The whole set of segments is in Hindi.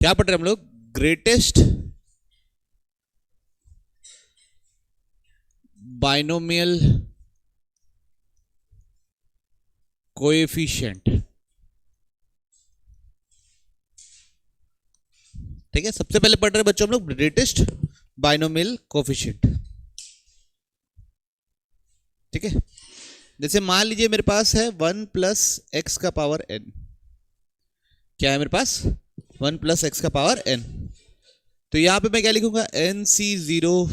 क्या पढ़ रहे हैं हम लोग? Greatest binomial coefficient. ठीक है, सबसे पहले पढ़ रहे बच्चों हम लोग ग्रेटेस्ट बाइनोमियल कोएफिशिएंट। ठीक है, जैसे मान लीजिए मेरे पास है 1 प्लस एक्स का पावर n। क्या है मेरे पास? 1 प्लस एक्स का पावर n। तो यहां पे मैं क्या लिखूंगा? nc0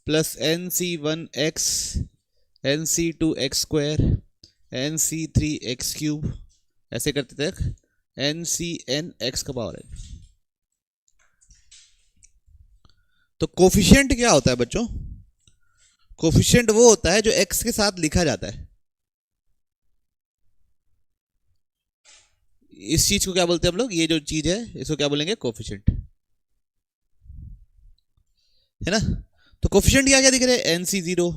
plus nc1x nc2x² nc3x³ ऐसे करते तक ncnx का पावर n। तो कोफिशिएंट क्या होता है बच्चों? कोफिशिएंट वो होता है जो x के साथ लिखा जाता है। इस चीज को क्या बोलते हैं हम लोग? ये जो चीज है इसको क्या बोलेंगे? कोफिशिएंट, है ना। तो कोफिशिएंट क्या क्या दिख रहा है? nc0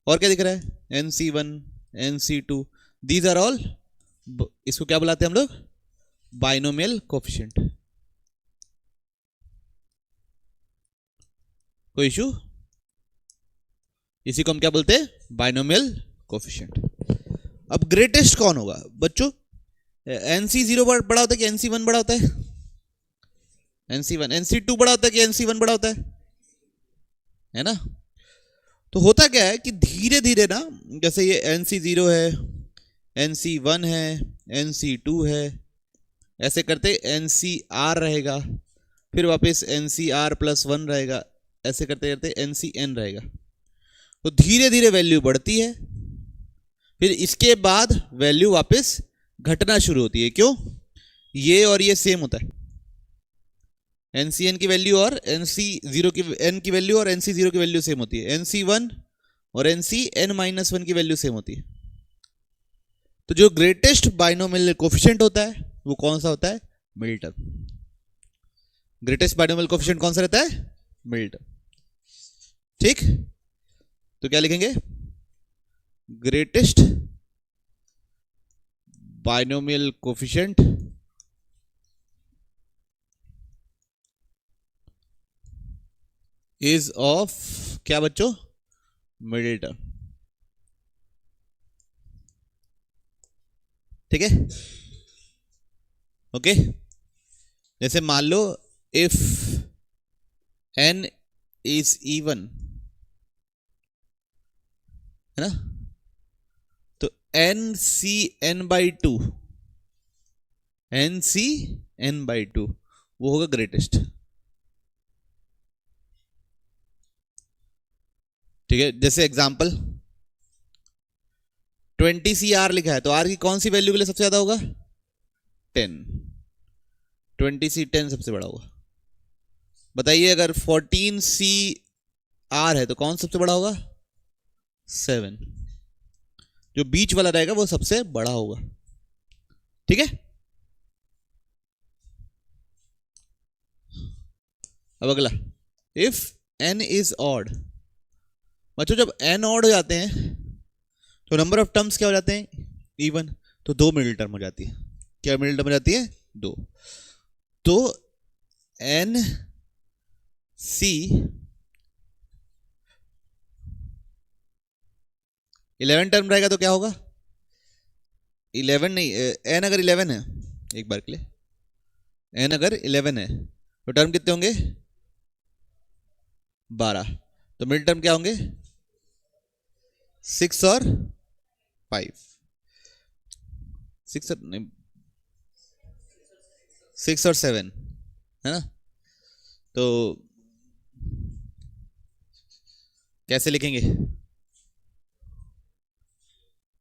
और क्या दिख रहा है? nc1 nc2। These are all, इसको क्या बुलाते हैं हम लोग? Binomial coefficient. कोई इशू? इसी को हम क्या बोलते हैं? Binomial coefficient. अब ग्रेटेस्ट कौन होगा बच्चों? nc0 बड़ा होता है कि nc1 बड़ा होता है? nc1। nc2 बड़ा होता है कि nc1 बड़ा होता है ना। तो होता क्या है कि धीरे धीरे ना, जैसे ये nc0 है, nc1 है, nc2 है, ऐसे करते ncr रहेगा, फिर वापस ncr+1 रहेगा, ऐसे करते करते ncn रहेगा। तो धीरे धीरे वैल्यू बढ़ती है, फिर इसके बाद वैल्यू वापस घटना शुरू होती है। क्यों? ये और ये सेम होता है। ncn की वैल्यू और nc0 की n की वैल्यू और nc0 की वैल्यू सेम होती है। nc1 और ncn-1 की वैल्यू सेम होती है। तो जो ग्रेटेस्ट बाइनोमियल कोफिशिएंट होता है वो कौन सा होता है? Middle term. Greatest binomial coefficient कौन सा रहता है? Middle term. ठीक, तो क्या लिखेंगे? Greatest binomial coefficient is of क्या बच्चों? Middle term. ठीक है, ओके। जैसे मान लो इफ n इज इवन, है ना, तो ncn/2 ncn/2 वो होगा ग्रेटेस्ट। ठीक है, जैसे एग्जांपल 20c r लिखा है, तो r की कौन सी वैल्यू के लिए सबसे ज्यादा होगा? 10। 20c 10 सबसे बड़ा होगा। बताइए अगर 14c r है तो कौन सबसे बड़ा होगा? 7। जो बीच वाला रहेगा वो सबसे बड़ा होगा। ठीक है, अब अगला इफ n इज ऑड। बच्चों जब n ऑड हो जाते हैं तो नंबर ऑफ टर्म्स क्या हो जाते हैं? इवन। तो 2 मिडिल टर्म हो जाती है। क्या मिडिल टर्म हो जाती है? 2। तो n c 11 टर्म रहेगा तो क्या होगा? 11 नहीं, n अगर 11 है, एक बार के लिए n अगर 11 है तो टर्म कितने होंगे? 12। तो मिडिल टर्म क्या होंगे? 6 और 5। 6 और नहीं, 6 और 7, है ना। तो कैसे लिखेंगे?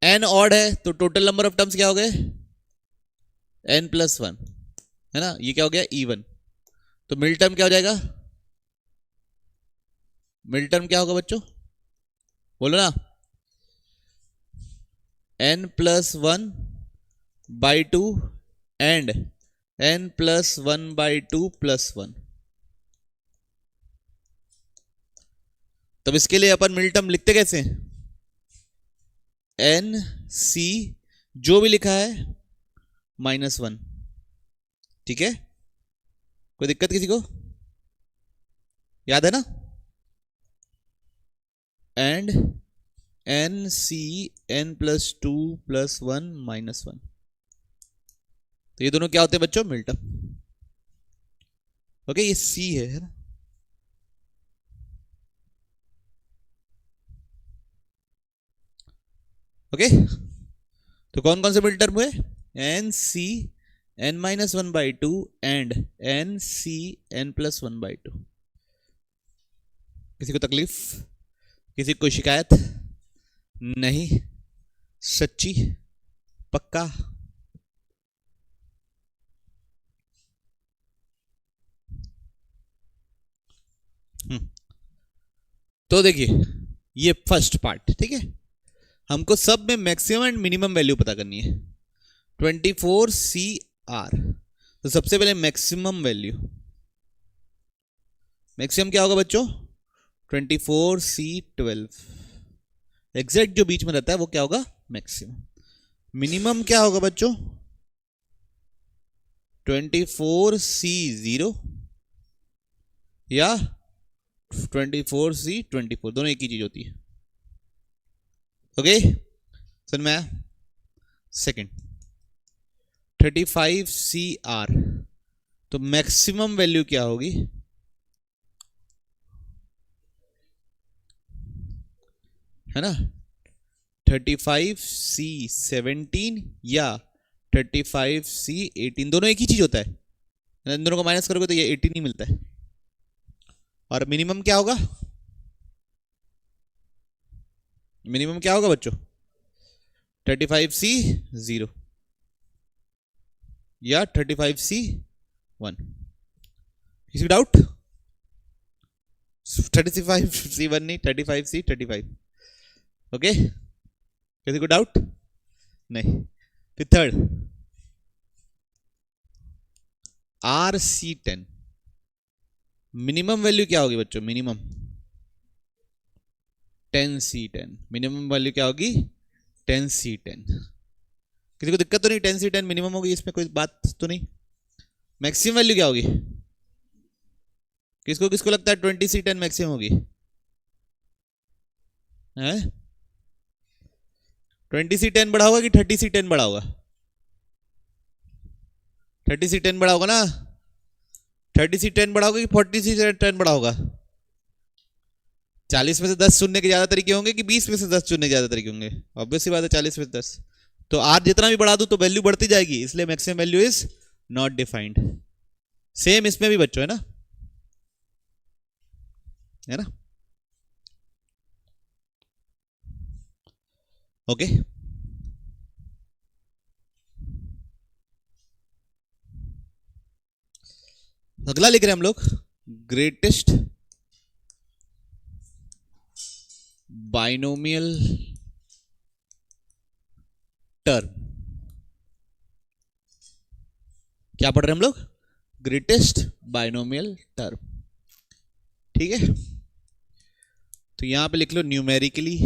n ऑड है तो टोटल नंबर ऑफ टर्म्स क्या हो गए? n+1, है ना। ये क्या हो गया? इवन। तो मिडिल टर्म क्या हो जाएगा? मिडिल टर्म क्या होगा बच्चों? बोलो ना। n+1/2 and n+1/2+1। तब इसके लिए अपन मिडिल टर्म लिखते कैसे? n c जो भी लिखा है -1। ठीक है, कोई दिक्कत किसी को? याद है ना? And n C n plus two plus one minus one, तो ये दोनों क्या होते हैं बच्चों? मिलटर्म। ओके, ये सी है ना? ओके, तो कौन कौन से मिलटर्म हुए? N C N minus one by two and n C n plus one by two. किसी को तकलीफ? किसी को शिकायत? नहीं? सच्ची? पक्का? तो देखिए, ये फर्स्ट पार्ट, ठीक है। हमको सब में मैक्सिमम एंड मिनिमम वैल्यू पता करनी है। 24 सी आर, तो सबसे पहले मैक्सिमम वैल्यू, मैक्सिमम क्या होगा बच्चों? 24 सी 12, एग्जैक्ट जो बीच में रहता है वो क्या होगा? मैक्सिमम। मिनिमम क्या होगा बच्चों? 24 सी 0 या 24 सी 24, दोनों एक ही चीज होती है। ओके, सुन में आया? सेकेंड 35 सी आर, तो मैक्सिमम वैल्यू क्या होगी? है ना? 35 सी 17 या 35 सी 18, दोनों एक ही चीज होता है। इन दोनों को माइनस करोगे तो ये 18 ही मिलता है। और मिनिमम क्या होगा? मिनिमम क्या होगा बच्चों? 35 सी 0 या 35 सी 1। किसी डाउट? 35 सी 1 नहीं, 35 सी 35। ओके, किसी को डाउट? नहीं। फिर third r C 10, minimum value क्या होगी बच्चों? मिनिमम 10 सी 10, मिनिमम वैल्यू क्या होगी? 10 सी 10। किसी को दिक्कत तो नहीं? 10 सी 10 मिनिमम होगी, इसमें कोई बात तो नहीं। मैक्सिमम वैल्यू क्या होगी? किसको किसको लगता है 20 सी 10 मैक्सिमम होगी? है 20 सी 10 बड़ा होगा कि 30 सी 10 बड़ा होगा? 30 सी 10 बड़ा होगा ना? 30 सी 10 बड़ा होगा कि 40 सी 10 बड़ा होगा? 40 में से 10 चुनने के ज्यादा तरीके होंगे कि 20 में से 10 चुनने के ज्यादा तरीके होंगे? ऑब्वियसली बात है, 40 में से 10। तो आर जितना भी बढ़ा दूं तो वैल्यू बढ़ती जाएगी, इसलिए maximum value is not defined. Same इसमें भी बच्चों, है ना? है ना? ओके, अगला लिख रहे हैं हम लोग, ग्रेटेस्ट बाइनोमियल टर्म। क्या पढ़ रहे हैं हम लोग? ग्रेटेस्ट बाइनोमियल टर्म, ठीक है। तो यहां पे लिख लो न्यूमेरिकली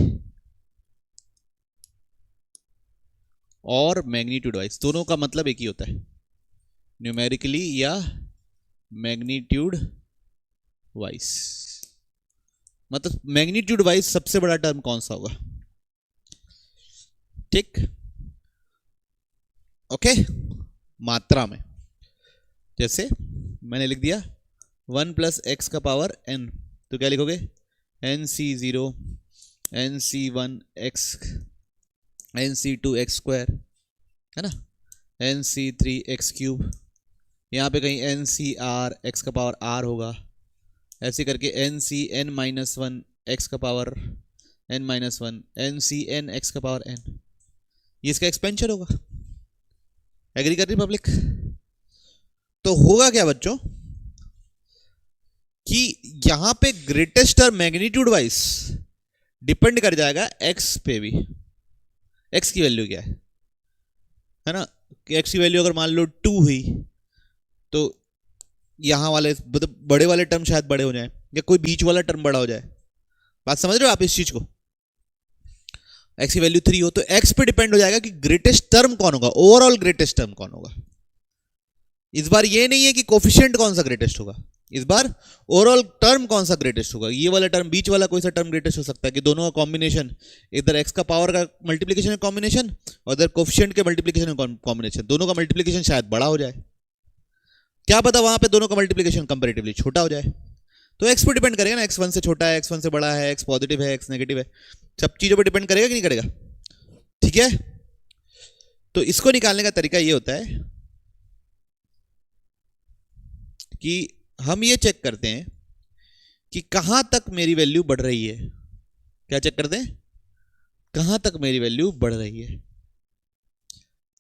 और मैग्नीट्यूड वाइज, दोनों का मतलब एक ही होता है, न्यूमेरिकली या मैग्नीट्यूड वाइज। मतलब मैग्नीट्यूड वाइज सबसे बड़ा टर्म कौन सा होगा? ठीक, ओके। मात्रा में जैसे मैंने लिख दिया 1 प्लस एक्स का पावर n, तो क्या लिखोगे? N C 0 n C 1 x n C 2 x square, है ना? एन सी 3 एक्स क्यूब, यहाँ पे कहीं एन सी आर एक्स का पावर आर होगा, ऐसे करके n C N minus one x का power n minus one, N C n x का पावर एन, ये इसका एक्सपेंशन होगा। एग्री कर रही पब्लिक? तो होगा क्या बच्चों कि यहां पे ग्रेटेस्ट और मैग्नीट्यूड वाइज डिपेंड कर जाएगा एक्स पे भी। एक्स की वैल्यू क्या है ना? कि एक्स की वैल्यू अगर मान लो 2 हुई तो यहां वाले बड़े वाले टर्म शायद बड़े हो जाए या कोई बीच वाला टर्म बड़ा हो जाए। बात समझ रहे हो आप इस चीज को? एक्स की वैल्यू 3 हो तो एक्स पे डिपेंड हो जाएगा कि ग्रेटेस्ट टर्म कौन होगा, ओवरऑल ग्रेटेस्ट टर्म कौन होगा। इस बार ये नहीं है कि कोफिशिएंट कौन सा ग्रेटेस्ट होगा, इस बार ओवरऑल टर्म कौन सा ग्रेटेस्ट होगा। ये वाला टर्म, बीच वाला कोई सा टर्म ग्रेटेस्ट हो सकता है कि दोनों का कॉम्बिनेशन, इधर एक्स का पावर का मल्टीप्लीकेशन कॉम्बिनेशन और इधर कोफिशिएंट के मल्टीप्लीकेशन कॉम्बिनेशन, दोनों का मल्टीप्लीकेशन शायद बड़ा हो जाए, क्या पता वहां पे दोनों का मल्टीप्लीकेशन कंपैरेटिवली छोटा हो जाए। तो एक्स पर डिपेंड करेगा ना, एक्स वन से छोटा है, एक्स वन से बड़ा है, एक्स पॉजिटिव है, एक्स नेगेटिव है, सब चीजों पर डिपेंड करेगा कि नहीं करेगा। ठीक है, तो इसको निकालने का तरीका ये होता है कि हम ये चेक करते हैं कि कहां तक मेरी वैल्यू बढ़ रही है। क्या चेक करते हैं? कहां तक मेरी वैल्यू बढ़ रही है।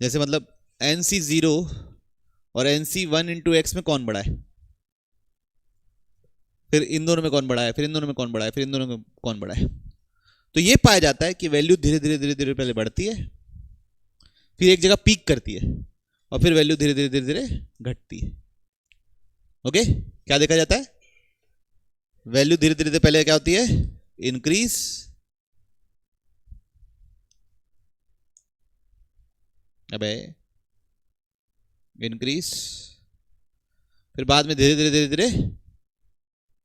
जैसे मतलब NC0 और NC1 इंटू एक्स में कौन बड़ा है, फिर इन दोनों में कौन बड़ा है, फिर इन दोनों में कौन बड़ा है, फिर इन दोनों में कौन बड़ा है। तो ये पाया जाता है कि वैल्यू धीरे धीरे धीरे धीरे पहले बढ़ती है, फिर एक जगह पीक करती है और फिर वैल्यू धीरे धीरे धीरे धीरे घटती है। ओके, क्या देखा जाता है? वैल्यू धीरे धीरे धीरे पहले क्या होती है? इंक्रीज, अबे इंक्रीज, फिर बाद में धीरे धीरे धीरे धीरे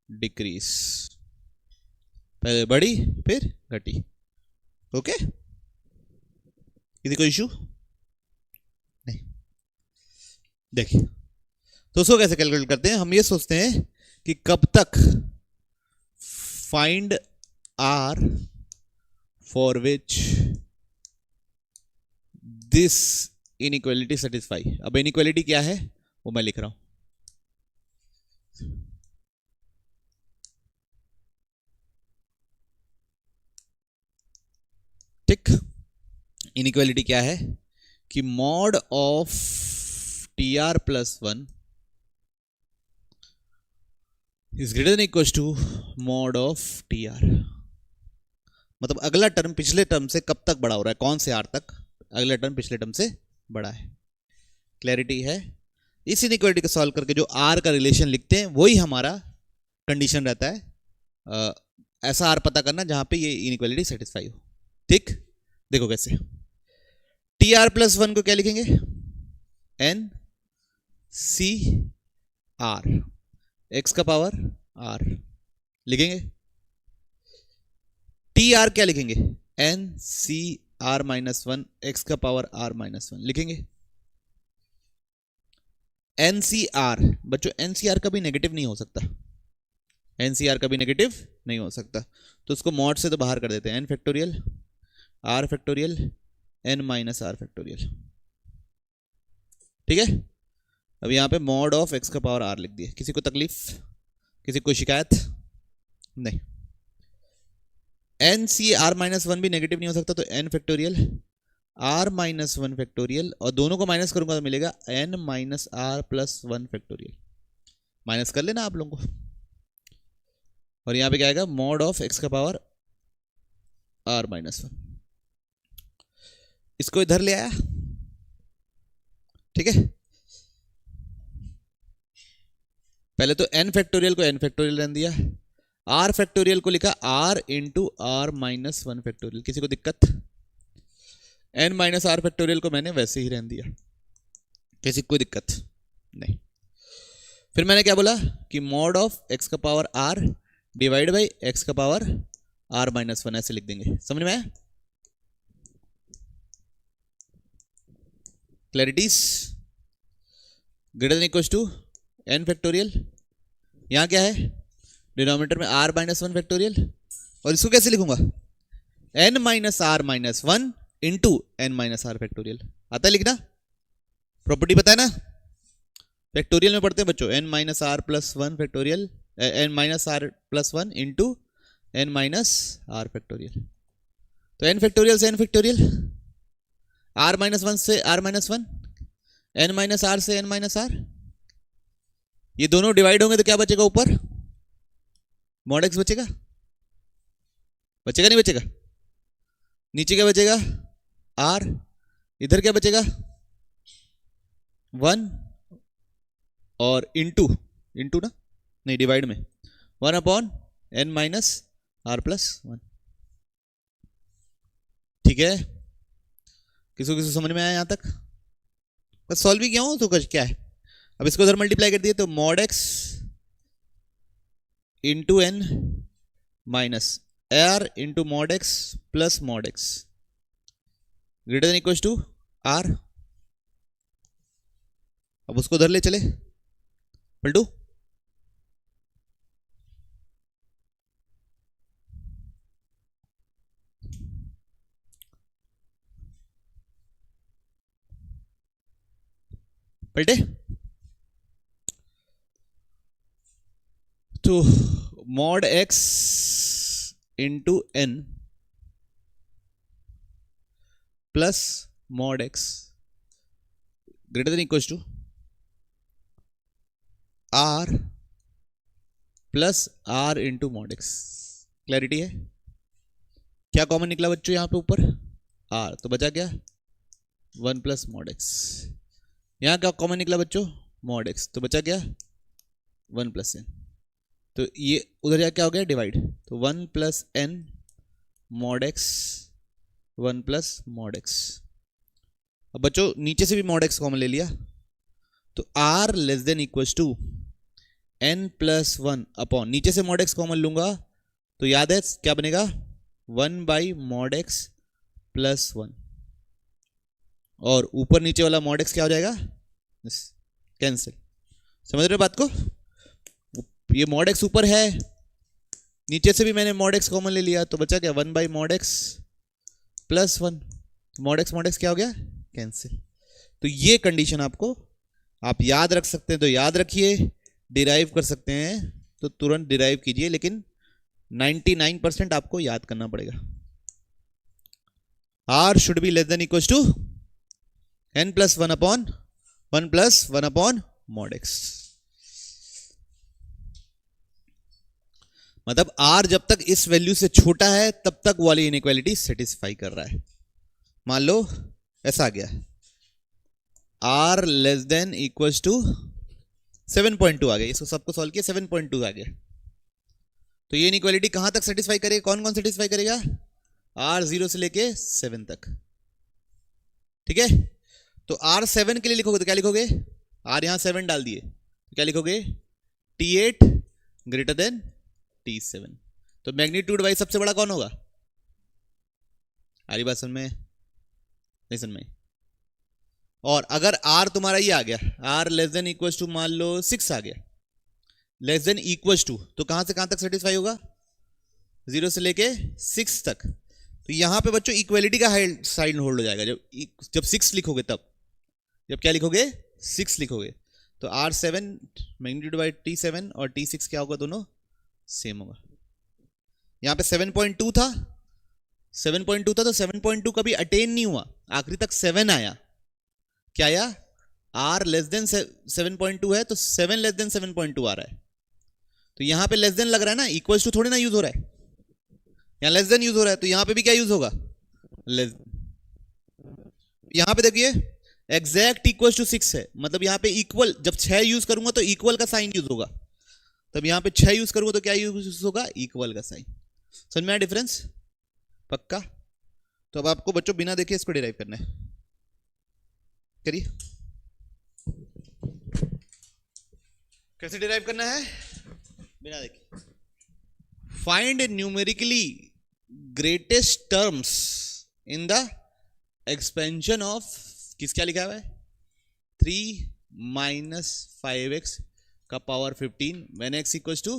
डिक्रीज, पहले बढ़ी फिर घटी। ओके, किसी को इशू नहीं? देखिए, तो उसको कैसे कैलकुलेट करते हैं? हम ये सोचते हैं कि कब तक find r for which this inequality satisfy. अब इनइक्वालिटी क्या है वो मैं लिख रहा हूं। ठीक, इनइक्वालिटी क्या है कि mod of TR plus 1 is greater than equal to mod of TR। मतलब अगला टर्म पिछले टर्म से कब तक बड़ा हो रहा है, कौन से आर तक अगला टर्म पिछले टर्म से बड़ा है। क्लैरिटी है? इस इनइक्वालिटी को सॉल्व करके जो आर का रिलेशन लिखते हैं वही हमारा कंडीशन रहता है, ऐसा आर पता करना जहां पे ये इनइक्वालिटी सेटिस्फाई हो। ठीक, देखो कैसे। TR प्लस 1 को क्या लिखेंगे? NCR, एक्स का पावर R लिखेंगे। TR क्या लिखेंगे? NCR माइनस 1, एक्स का पावर R माइनस 1 लिखेंगे। NCR बच्चों, NCR कभी नेगेटिव नहीं हो सकता, NCR कभी नेगेटिव नहीं हो सकता, तो उसको मॉड से तो बाहर कर देते हैं। n factorial R factorial n minus R factorial. ठीक है, अब यहां पे मॉड ऑफ एक्स का पावर R लिख दिए। किसी को तकलीफ, किसी को शिकायत नहीं? NCR माइनस 1 भी नेगेटिव नहीं हो सकता, तो n factorial R minus 1 factorial, और दोनों को माइनस करूंगा तो मिलेगा n minus R plus 1 factorial. Minus कर लेना आप लोगों को, और यहां पे क्या आएगा? मॉड ऑफ एक्स का पावर R माइनस 1। इसको इधर ले आया। ठीक है, पहले तो n फैक्टोरियल को n फैक्टोरियल रहने दिया, R फैक्टोरियल को लिखा R into R minus 1 factorial. किसी को दिक्कत? n माइनस R फैक्टोरियल को मैंने वैसे ही रहने दिया, किसी को कोई दिक्कत नहीं। फिर मैंने क्या बोला कि मॉड ऑफ एक्स का power R divide by x का पावर R माइनस 1, ऐसे लिख देंगे। समझ में आया? Clarities? Greater than equal to n factorial, यहां क्या है? डिनोमिनेटर में R माइनस 1 फैक्टोरियल, और इसको कैसे लिखूंगा? n minus R minus 1 into n minus R factorial. आता है लिखना? प्रॉपर्टी पता है ना, फैक्टोरियल में पढ़ते हैं बच्चों। n minus R plus 1 factorial, n minus R plus 1 into n minus R factorial. तो n फैक्टोरियल से n फैक्टोरियल, R माइनस 1 से R minus 1, n minus R से n माइनस R, ये दोनों डिवाइड होंगे तो क्या बचेगा? ऊपर मॉड एक्स बचेगा, बचेगा नहीं बचेगा? नीचे क्या बचेगा? R, इधर क्या बचेगा? 1 और इंटू, इंटू ना नहीं, डिवाइड में 1 upon n minus R plus 1। ठीक है, किसी किसी समझ में आया यहां तक? बस सॉल्व ही किया हूं तो कुछ क्या है, अब इसको उधर मल्टीप्लाई कर दिए तो mod x into N minus r into mod x plus mod x greater than equal to r. अब उसको उधर ले चले पलटू, पलटे तो mod x into n plus mod x greater than equal to r plus r into mod x. Clarity है? क्या कॉमन निकला बच्चों यहां पे ऊपर? आर, तो बचा क्या? 1 प्लस मॉड एक्स। यहां क्या कॉमन निकला बच्चों? मॉड एक्स, तो बचा क्या? 1 प्लस एन। तो ये उधर जा क्या हो गया? डिवाइड, तो 1 plus n mod x 1 plus mod x. अब बच्चों नीचे से भी मॉड एक्स कॉमन ले लिया तो are less than equal to N plus 1 upon, नीचे से मॉड एक्स कॉमन लूंगा तो याद है क्या बनेगा? 1 बाई मॉड एक्स प्लस 1, और ऊपर नीचे वाला मॉड एक्स क्या हो जाएगा? कैंसिल। समझ रहे हो बात को? ये मॉड एक्स ऊपर है, नीचे से भी मैंने मॉड एक्स कॉमन ले लिया तो बचा क्या? 1 by mod x plus 1। Mod x क्या हो गया? कैंसिल। तो ये कंडीशन आपको आप याद रख सकते हैं तो याद रखिए, डिराइव कर सकते हैं तो तुरंत डिराइव कीजिए, लेकिन 99% आपको याद करना पड़ेगा। R should be less than equal to N plus 1 upon 1 plus 1 upon mod x. मतलब आर जब तक इस वैल्यू से छोटा है तब तक वाली इनइक्वालिटी सेटिस्फाई कर रहा है। मान लो ऐसा आ गया, r less than equal to 7.2 आ गया, इसको सबको सॉल्व किया 7.2 आ गया, तो ये इनइक्वालिटी कहां तक सेटिस्फाई करेगा? कौन कौन सेटिस्फाई करेगा? आर 0 से लेके 7 तक। ठीक है, तो आर 7 के लिए लिखोगे तो क्या लिखोगे? आर यहां 7 डाल दिए तो क्या लिखोगे? T8 greater than T7। तो मैग्नीट्यूड वाइज सबसे बड़ा कौन होगा? आ रही बात समझ में? नहीं समझ में? और अगर आर तुम्हारा ये आ गया, r less than equal to मान लो 6 आ गया, लेस देन इक्वल टू, तो कहां से कहां तक सेटिस्फाई होगा? 0 से लेके 6 तक। तो यहां पे बच्चों इक्वलिटी का साइन होल्ड हो जाएगा जब 6 लिखोगे तब। जब क्या लिखोगे? 6 लिखोगे तो R7 मैग्नीट्यूड बाई T7 और T6 क्या होगा? दोनों सेम होगा। यहां पे 7.2 था, 7.2 था तो 7.2 कभी अटेन नहीं हुआ, आखिरी तक 7 आया। क्या आया? R लेस देन 7.2 है तो 7 लेस देन 7.2 आ रहा है। तो यहां पे लेस देन लग रहा है ना, इक्वल टू थोड़ी ना यूज हो रहा है, यहां लेस देन यूज हो रहा है, तो यहां पे भी क्या यूज होगा? लेस। यहां पे देखिए एग्जैक्ट इक्वल टू 6 है, मतलब यहां पे इक्वल, जब 6 यूज करूंगा तो इक्वल का साइन यूज होगा, तब यहां पे 6 यूज करूंगा तो क्या यूज होगा? इक्वल का साइन। समझ में आया डिफरेंस? पक्का? तो अब आपको बच्चों बिना देखे इसको डिराइव करना है, करिए। कैसे डिराइव करना है? बिना देखे। Find numerically greatest terms in the expansion of, किस क्या लिखा हुआ है? 3 माइनस 5x का power 15 when x equals to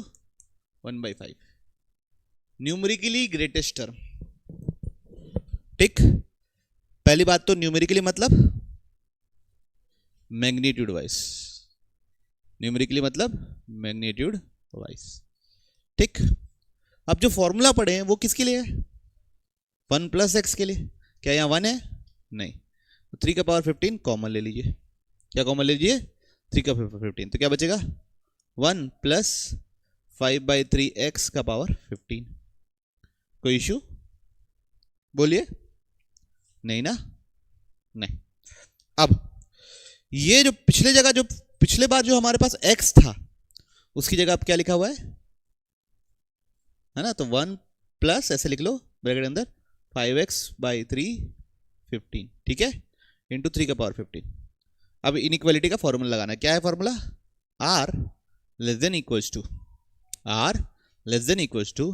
1/5। Numerically greatest term. ठीक, पहली बात तो न्यूमेरिकली मतलब मैग्नीट्यूड वाइज, न्यूमेरिकली मतलब मैग्नीट्यूड वाइज। ठीक, अब जो फॉर्मूला पढ़े हैं वो किसके लिए है? 1 प्लस एक्स के लिए। क्या यहां 1 है? नहीं, तो 3 का पावर 15 कॉमन ले लीजिए। क्या कॉमन ले लीजिए? 3 का पावर 15, तो क्या बचेगा? 1 प्लस 5/3x का पावर 15। कोई इश्यू? बोलिए। नहीं ना? नहीं। अब ये जो पिछले जगह, जो पिछले बार जो हमारे पास x था उसकी जगह अब क्या लिखा हुआ है ना? तो 1 प्लस ऐसे लिख लो ब्रैकेट के अंदर 5x/3 15, ठीक है, इंटू 3 का पावर 15। अब इनइक्वालिटी का फॉर्मूला लगाना है। क्या है formula? R less than equals to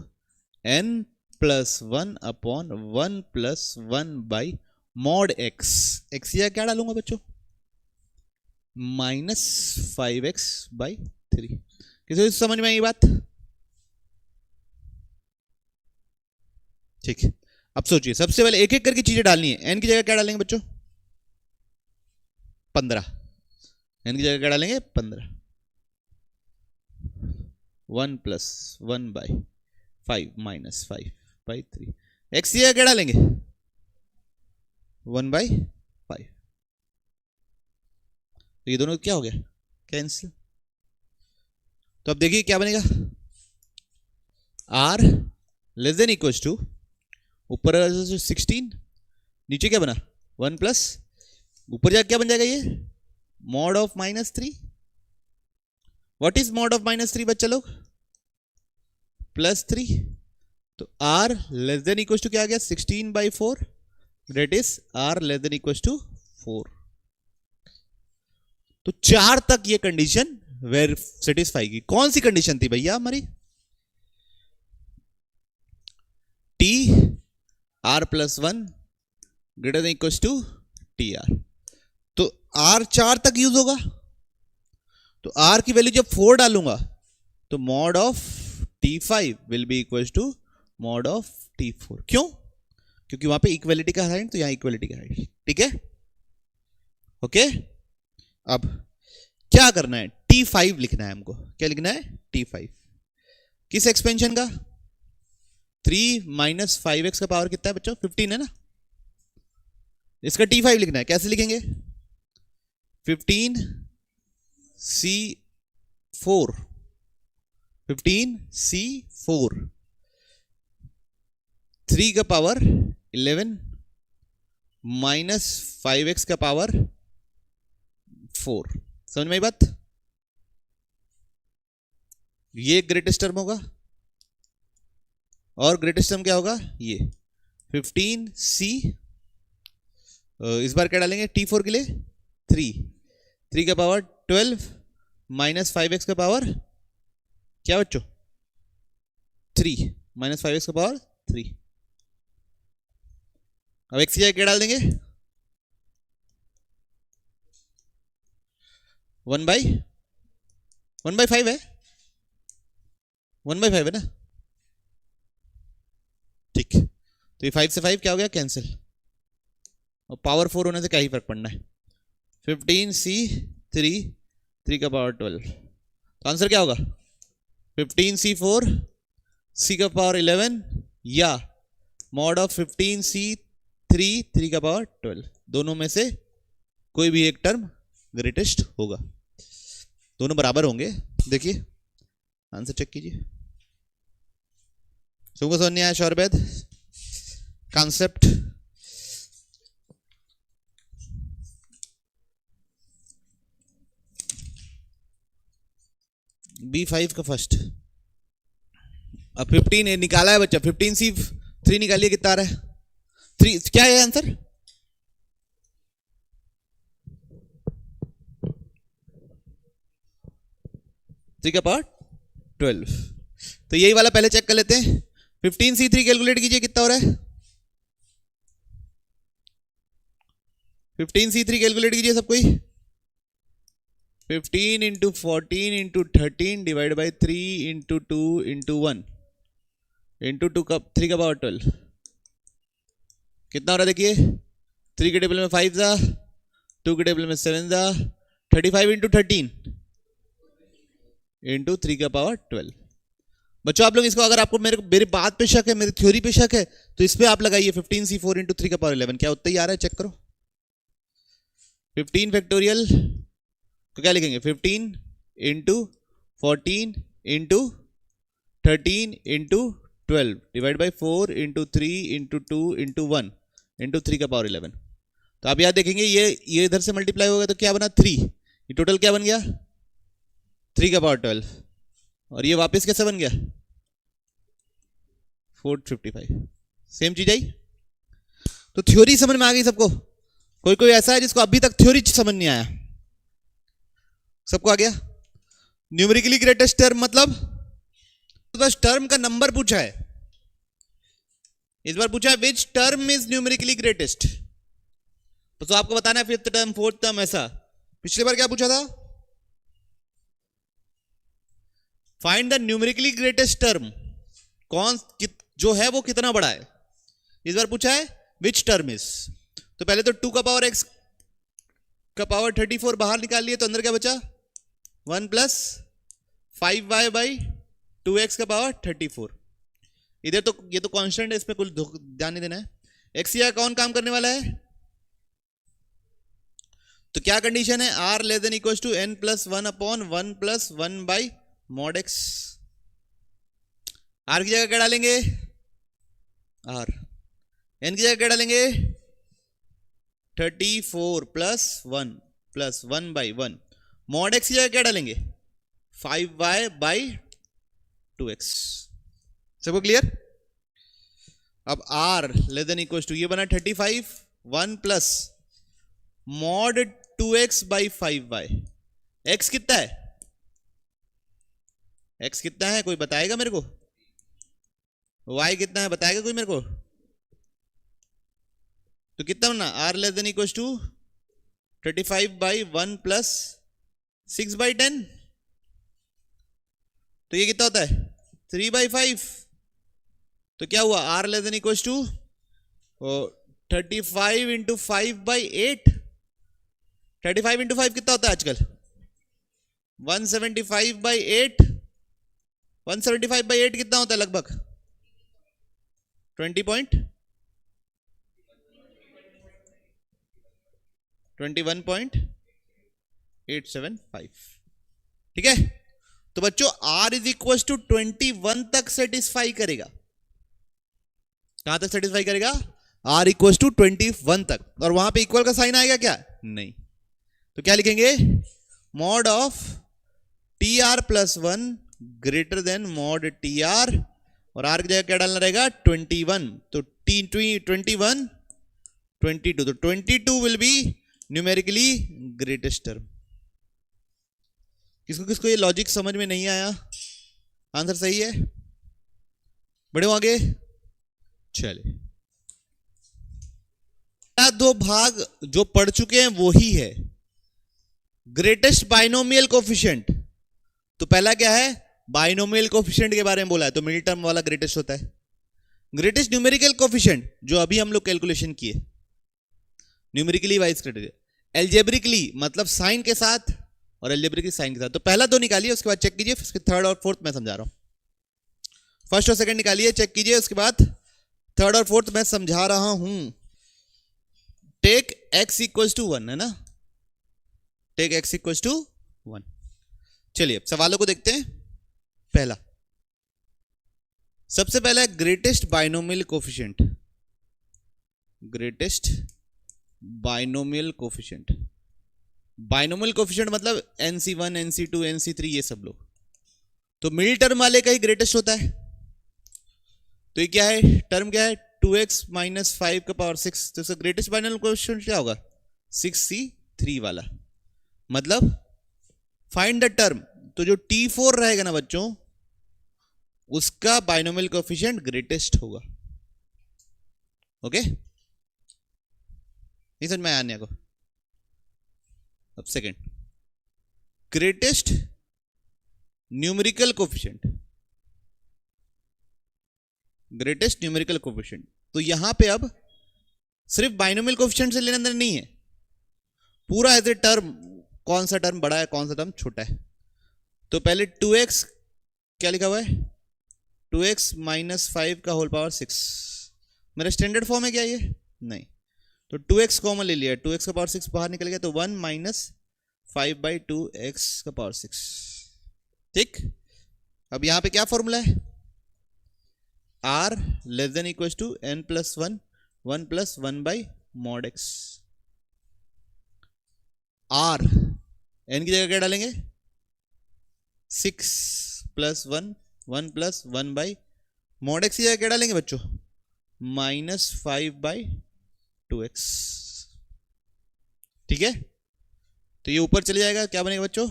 n plus 1 upon 1 plus 1 by mod x. X या क्या डालूंगा बच्चों? -5x by 3। किसी को समझ में आई बात? ठीक है, अब सोचिए, सबसे पहले एक एक करके चीजें डालनी है। n की जगह क्या डालेंगे बच्चों? 15। n की जगह क्या डालेंगे? 15। 1 plus 1 by 5 minus 5 by 3। X की जगह क्या डालेंगे? 1 बाई 5। तो ये दोनों क्या हो गया? कैंसिल। तो अब देखिए क्या बनेगा? r less than equal to, ऊपर 16, नीचे क्या बना? 1 प्लस, ऊपर जाकर क्या बन जाएगा ये? Mod of -3। What is mod of -3 बच्चा लोग? +3। तो r less than equal to क्या आ गया? 16/4। That is r less than equal to 4। तो 4 तक ये कंडीशन वेर सेटिस्फाई की। कौन सी कंडीशन थी भैया हमारी? t r plus 1 greater than equal to T R. तो r 4 तक यूज होगा। तो r की वैल्यू जब 4 डालूंगा तो mod of t5 will be equal to mod of t4। क्यों? क्योंकि वहां पे इक्वलिटी का साइन तो यहां इक्वलिटी का साइन। ठीक है, ओके। अब क्या करना है? t5 लिखना है हमको। क्या लिखना है? t5। किस एक्सपेंशन का? 3 माइनस 5x का पावर कितना है बच्चों? 15 है ना। इसका t5 लिखना है। कैसे लिखेंगे? 15c4 3 का पावर 11 माइनस 5x का पावर 4। समझ में आई बात? ये ग्रेटेस्ट टर्म होगा और ग्रेटेस्ट टर्म क्या होगा? ये 15c, इस बार क्या डालेंगे t4 के लिए? 3 का पावर 12 माइनस 5x का पावर क्या बच्चों? 3 माइनस 5x का पावर 3। अब x की जगह क्या डाल देंगे? 1/5 है, 1/5 है ना। ठीक, तो ये 5 से 5 क्या हो गया? कैंसिल। और पावर 4 होने से क्या ही फर्क पड़ना है? 15c3 का पावर 12। तो आंसर क्या होगा? 15c4 c का पावर 11 या मॉड ऑफ 15c3 का पावर 12। दोनों में से कोई भी एक टर्म ग्रेटेस्ट होगा। दोनों बराबर होंगे। देखिए आंसर चेक कीजिए। सबको समझ नहीं आया? शौरबैद कॉन्सेप्ट B5 का फर्स्ट। अब 15 निकाला है बच्चा। 15c3 निकालिए, कितना आ रहा है? 3। क्या है आंसर? का पावर 12। तो यही वाला पहले चेक कर लेते हैं। 15c3 कैलकुलेट कीजिए, कितना हो रहा है? 15c3 कैलकुलेट कीजिए सब कोई। 15 into 14 into 13 divide by 3 into 2 into 1 into 2 का 3 का पावर 12 कितना हो रहा है? देखिए 3 के टेबल में 5 था, 2 के टेबल में 7 था, 35 इंटू 13 इंटू 3 का पावर 12। बच्चों आप लोग इसको, अगर आपको मेरी बात पे शक है, मेरी थ्योरी पे शक है, तो इस पे आप लगाइए 15c4 इंटू 3 का पावर 11। क्या उतना ही आ रहा है? चेक करो। 15 फैक्टोरियल तो क्या लिखेंगे? 15 into 14 into 13 into 12 divide by 4 into 3 into 2 into 1 into 3 का पावर 11। तो आप याद देखेंगे ये इधर से मल्टीप्लाई होगा तो क्या बना? 3। ये टोटल क्या बन गया? 3 का पावर 12। और ये वापस कैसे बन गया? 455। सेम चीज आई। तो थ्योरी समझ में आ गई सबको? कोई ऐसा है जिसको अभी तक थ्योरी समझ नहीं आया? सबको आ गया? न्यूमेरिकली ग्रेटेस्ट टर्म मतलब तो बस टर्म का नंबर पूछा है, इस बार पूछा है which term is numerically greatest, तो आपको बताना है फिफ्थ टर्म फोर्थ टर्म ऐसा। पिछली बार क्या पूछा था? Find the numerically greatest term, कौन जो है वो कितना बड़ा है। इस बार पूछा है विच टर्म इज, तो पहले तो 2 का पावर x का पावर 34 बाहर निकाल लिए, तो अंदर क्या बचा 1 प्लस 5y बाई 2x का पावर 34। इधर तो ये तो कांस्टेंट है, इसमें कुछ ध्यान नहीं देना है। x या कौन काम करने वाला है, तो क्या कंडीशन है, r less than equal to n plus 1 upon 1 plus 1 by mod x। r की जगह क्या डालेंगे, r, n की जगह क्या डालेंगे 34 प्लस 1 बाई 1, मॉड x की जगह क्या डालेंगे 5y बाई 2x। सबको क्लियर? अब r less than equal to ये बना 35 1 plus mod 2x by 5y। x कितना है, x कितना है कोई बताएगा मेरे को, y कितना है बताएगा कोई मेरे को, तो कितना होना r less than equal to 35 by 1 plus 6 by 10, तो ये कितना होता है 3 बाई 5, तो क्या हुआ r less than equal to 35 into 5 by 8, 35 into 5 कितना होता है आजकल 175 बाई 8, 175 बाई 8 कितना होता है लगभग 21.875। ठीक है, तो बच्चों r इज इक्वल टू 21 तक सेटिस्फाई करेगा, कहां तक सेटिस्फाई करेगा, r इक्वल टू 21 तक, और वहां पे इक्वल का साइन आएगा क्या, नहीं, तो क्या लिखेंगे mod of T R plus 1 greater then mod T R, और r की जगह क्या डालना रहेगा 21, तो t21 22, तो 22 will be numerically greatest term. किसको किसको ये लॉजिक समझ में नहीं आया, आंसर सही है, बढ़े आगे चले। दो भाग जो पढ़ चुके हैं वो ही है ग्रेटेस्ट बाइनोमियल कोफिशिएंट, तो पहला क्या है बाइनोमियल कोफिशिएंट के बारे में बोला है, तो मिडिल टर्म वाला ग्रेटेस्ट होता है। ग्रेटेस्ट न्यूमेरिकल कोफिशिएंट जो अभी हम लोग कैलकुलेशन किए, न्यूमेरिकली वाइज क्राइटेरिया, एल्जेब्रिकली मतलब साइन के साथ और एल्जेब्रिकली साइन के साथ, तो पहला दो निकालिए उसके बाद चेक कीजिए, फिर थर्ड और फोर्थ मैं समझा रहा हूं। फर्स्ट और सेकंड निकालिए चेक कीजिए, उसके बाद थर्ड और फोर्थ मैं समझा रहा हूं। टेक x इक्वल्स टू 1 है ना, टेक x इक्वल्स टू 1। चलिए अब सवालों को देखते हैं। पहला, सबसे पहला greatest binomial coefficient, greatest binomial coefficient, binomial coefficient मतलब NC1 NC2 NC3 ये सब लोग, तो मिडिल टर्म वाले का ही ग्रेटेस्ट होता है, तो ये क्या है टर्म क्या है 2x माइनस 5 का पावर 6, तो इसका ग्रेटेस्ट बाइनोमियल कोफिशिएंट क्या होगा 6C3 वाला, मतलब फाइंड द टर्म, तो जो T4 रहेगा ना बच्चों उसका बाइनोमियल कोफिशिएंट ग्रेटेस्ट होगा। ओके, नहीं समझ में आने को। अब second, greatest numerical coefficient, greatest numerical coefficient, तो यहां पे अब सिर्फ बाइनोमियल कोफिशिएंट से लेना देना नहीं है, पूरा एज ए टर्म कौन सा टर्म बड़ा है कौन सा टर्म छोटा है। तो पहले 2x क्या लिखा हुआ है 2x माइनस 5 का होल पावर 6, मेरा स्टैंडर्ड फॉर्म है क्या ये, नहीं, तो 2x कॉमन ले लिया, 2x का पावर 6 बाहर निकल गया, तो 1 माइनस 5 बाई 2x का पावर 6। ठीक, अब यहां पे क्या फॉर्मूला है r less than equal to n plus 1 1 plus 1 by mod x। r n की जगह क्या डालेंगे 6 plus 1 1 plus 1 by mod x की जगह क्या डालेंगे बच्चों माइनस 5 बाई 2x। ठीक है, तो ये ऊपर चले जाएगा, क्या बनेगा बच्चों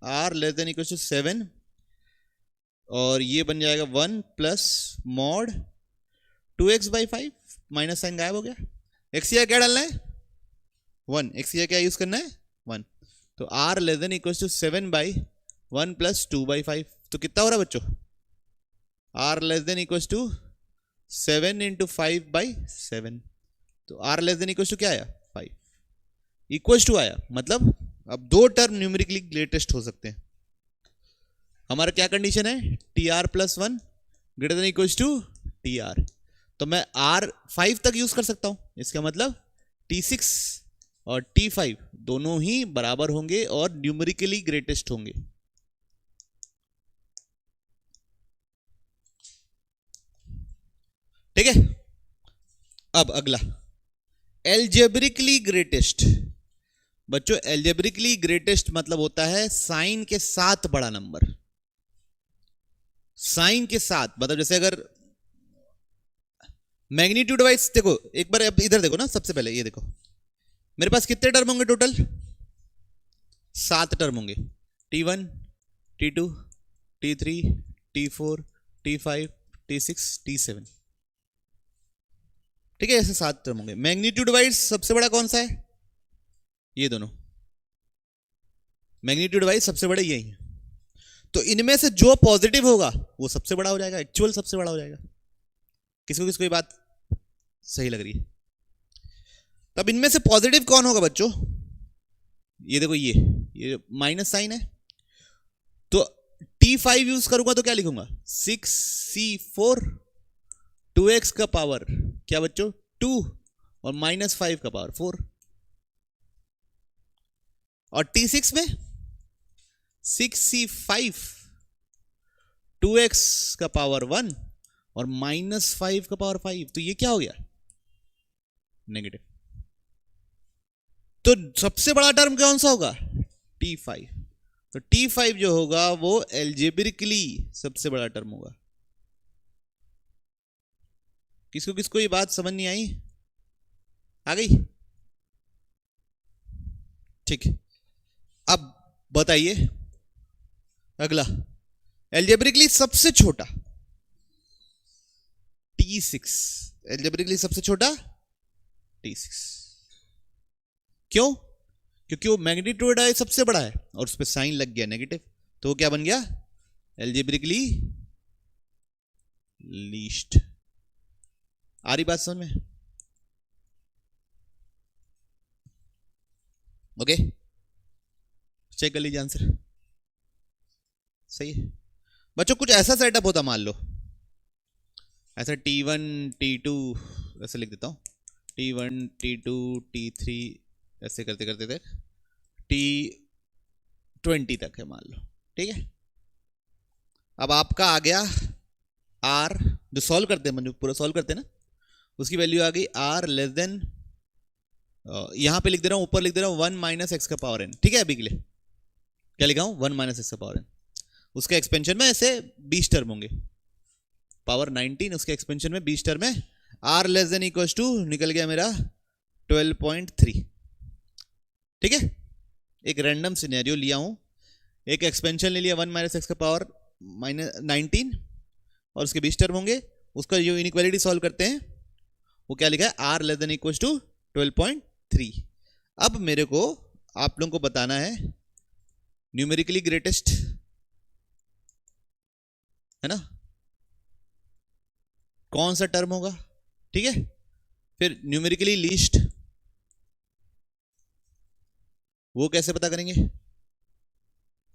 are less than equal to 7 और ये बन जाएगा 1 plus mod 2x/5 minus sign गायब हो गया। एक्स क्या डालना है 1, एक्स क्या यूज करना है 1, तो are less than equal to 7/1 plus 2/5 तो कितना हो रहा है बच्चों are less than equal to 7 into 5/7 तो are less than equal to क्या आया 5 इक्वल टू आया। मतलब अब दो टर्म न्यूमेरिकली ग्रेटेस्ट हो सकते हैं। हमारा क्या कंडीशन है T R plus 1 greater than equal to T R, तो मैं आर 5 तक यूज कर सकता हूं। इसका मतलब T6 और T5 दोनों ही बराबर होंगे और न्यूमेरिकली ग्रेटेस्ट होंगे। ठीक है, अब अगला एल्जेब्रिकली ग्रेटेस्ट। बच्चों एल्जेब्रिकली ग्रेटेस्ट मतलब होता है साइन के साथ बड़ा नंबर। साइन के साथ मतलब जैसे अगर मैग्नीट्यूड वाइज देखो, एक बार इधर देखो ना, सबसे पहले ये देखो मेरे पास कितने टर्म होंगे टोटल 7 टर्म होंगे T1 T2 T3 T4 T5 T6 T7। ठीक है, ऐसे 7 टर्म होंगे। मैग्नीट्यूड वाइज सबसे बड़ा कौन सा है ये दोनों, मैग्नीट्यूड वाइज सबसे बड़े यही है। तो इनमें से जो पॉजिटिव होगा वो सबसे बड़ा हो जाएगा, एक्चुअल सबसे बड़ा हो जाएगा। किसको किसको ये बात सही लग रही है? तब इनमें से पॉजिटिव कौन होगा बच्चों? ये देखो ये माइनस साइन है, तो T5 यूज करूंगा तो क्या लिखूंगा 6C4 2x का पावर क्या बच्चों 2 और -5 का पावर 4। और T6 में 6C5 2x का पावर 1 और -5 का पावर 5, तो ये क्या हो गया नेगेटिव। तो सबसे बड़ा टर्म कौन सा होगा T5, तो T5 जो होगा वो एल्जेब्रिकली सबसे बड़ा टर्म होगा। किसको किसको ये बात समझ नहीं आई? आ गई? ठीक, अब बताइए अगला एल्जेब्रिकली सबसे छोटा T6, एल्जेब्रिकली सबसे छोटा T6। क्यों? क्योंकि वो मैग्नीट्यूड है सबसे बड़ा है और उस पर साइन लग गया नेगेटिव, तो वो क्या बन गया एल्जेब्रिकली लीस्ट। आ रही बात समझ में? ओके, चेक कर लीजिए आंसर सही है। बच्चों कुछ ऐसा सेटअप होता, मान लो ऐसा T1 T2 ऐसे लिख देता हूं, T1 T2 T3 ऐसे करते करते तक T20 तक है मान लो। ठीक है, अब आपका आ गया R, जो सॉल्व करते हैं जो पूरा सॉल्व करते हैं ना, उसकी वैल्यू आ गई R लेस देन, यहां पे लिख दे रहा हूं, ऊपर लिख दे रहा हूं 1 - x का पावर n। ठीक है, अभी के लिए क्या लिखा हूं 1 - x का पावर n। उसके एक्सपेंशन में ऐसे 20 टर्म होंगे, पावर 19 उसके एक्सपेंशन में 20 टर्म है। R less than equal to निकल गया मेरा 12.3। ठीक है, एक रैंडम सिनेरियो लिया हूं, एक एक्सपेंशन ले लिया 1 - x का पावर -19 और उसके 20 टर्म होंगे। उसका जो इनइक्वालिटी सॉल्व करते हैं वो क्या लिखा है R less than equal to 12.3। अब मेरे को आप लोगों को बताना है न्यूमेरिकली ग्रेटेस्ट है ना, कौन सा टर्म होगा। ठीक है, फिर न्यूमेरिकली लीस्ट वो कैसे पता करेंगे,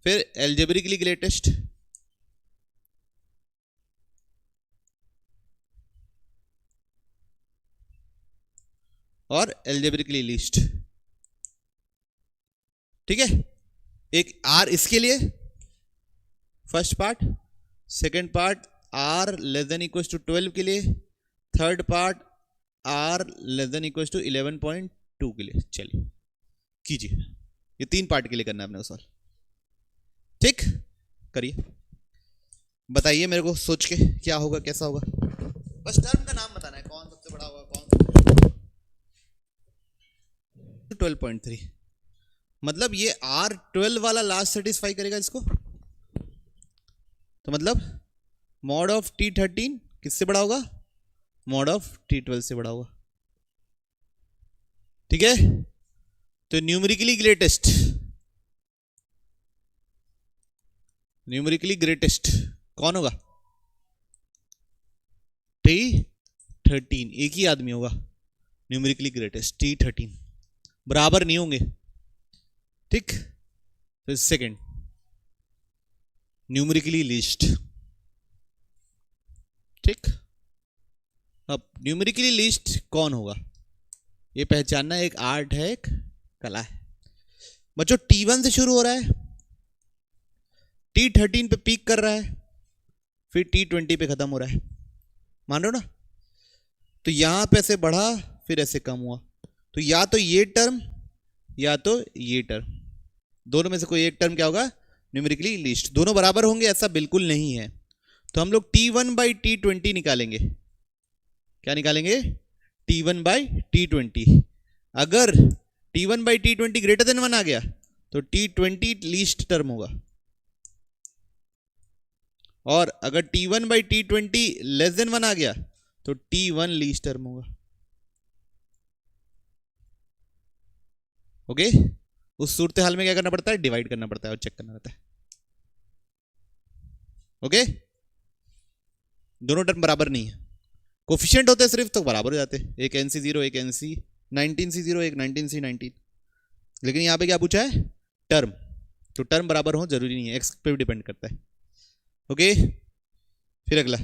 फिर एल्जेब्रिकली ग्रेटेस्ट, और एल्जेब्रिकली लीस्ट। ठीक है, एक R इसके लिए first part, second part R less than equal to 12 के लिए, third part R less than equal to 11.2 के लिए। चलिए कीजिए, ये 3 पार्ट के लिए करना है अपने को सॉल्व। ठीक, करिए, बताइए मेरे को सोच के क्या होगा कैसा होगा। बस टर्म का नाम बताना है, कौन सबसे बड़ा होगा कौन सबसे 12.3। मतलब ये R12 वाला लास्ट सेटिस्फाई करेगा इसको, तो मतलब मॉड ऑफ T13 किससे बड़ा होगा, मॉड ऑफ T12 से बड़ा होगा। ठीक है, तो न्यूमेरिकली ग्रेटेस्ट कौन होगा, T13, एक ही आदमी होगा न्यूमेरिकली ग्रेटेस्ट, T13, बराबर नहीं होंगे। ठीक, फिर सेकंड न्यूमेरिकली लीस्ट। ठीक, अब न्यूमेरिकली लीस्ट कौन होगा ये पहचानना एक आर्ट है, एक कला है। बच्चों T1 से शुरू हो रहा है, T13 पे पीक कर रहा है, फिर T20 पे खत्म हो रहा है, मान रहे हो ना। तो यहां पे ऐसे बढ़ा फिर ऐसे कम हुआ, तो या तो ये टर्म या तो ये टर्म, दोनों में से कोई एक टर्म क्या होगा, न्यूमेरिकली लीस्ट। दोनों बराबर होंगे ऐसा बिल्कुल नहीं है, तो हम लोग T1/T20 निकालेंगे। क्या निकालेंगे, T1/T20। अगर T1/T20 ग्रेटर देन 1 आ गया तो T20 लीस्ट टर्म होगा, और अगर T1/T20 लेस देन 1 आ गया तो T1 लीस्ट टर्म होगा। ओके, उस सूरत हाल में क्या करना पड़ता है, डिवाइड करना पड़ता है और चेक करना रहता है। ओके, दोनों टर्म बराबर नहीं है, कोफिशिएंट होते सिर्फ तो बराबर हो जाते, एक NC0 एक NC19C0 एक 19C19, लेकिन यहां पे क्या पूछा है, टर्म, तो टर्म बराबर हो जरूरी नहीं है, एक्स पे भी डिपेंड करता है। ओके, फिर अगला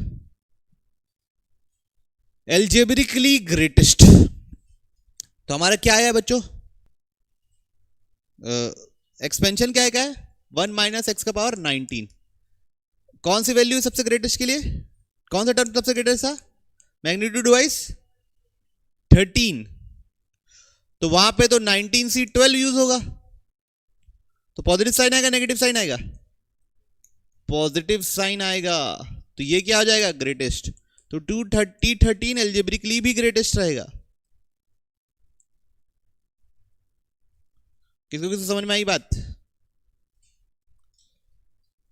एल्जेब्रिकली ग्रेटेस्ट, तो हमारा क्या है बच्चों, एक्सपेंशन क्या है 1 - x⁻19। कौन सी वैल्यू सबसे ग्रेटेस्ट के लिए, कौन सा टर्म सबसे ग्रेटेस्ट था, मैग्नीट्यूड वाइज 13, तो वहां पे तो 19C12 यूज होगा, तो पॉजिटिव साइन आएगा नेगेटिव साइन आएगा, पॉजिटिव साइन आएगा, तो ये क्या हो जाएगा, ग्रेटेस्ट। तो T13 एल्जेब्रिकली भी ग्रेटेस्ट रहेगा। किसको किसको समझ में आई बात,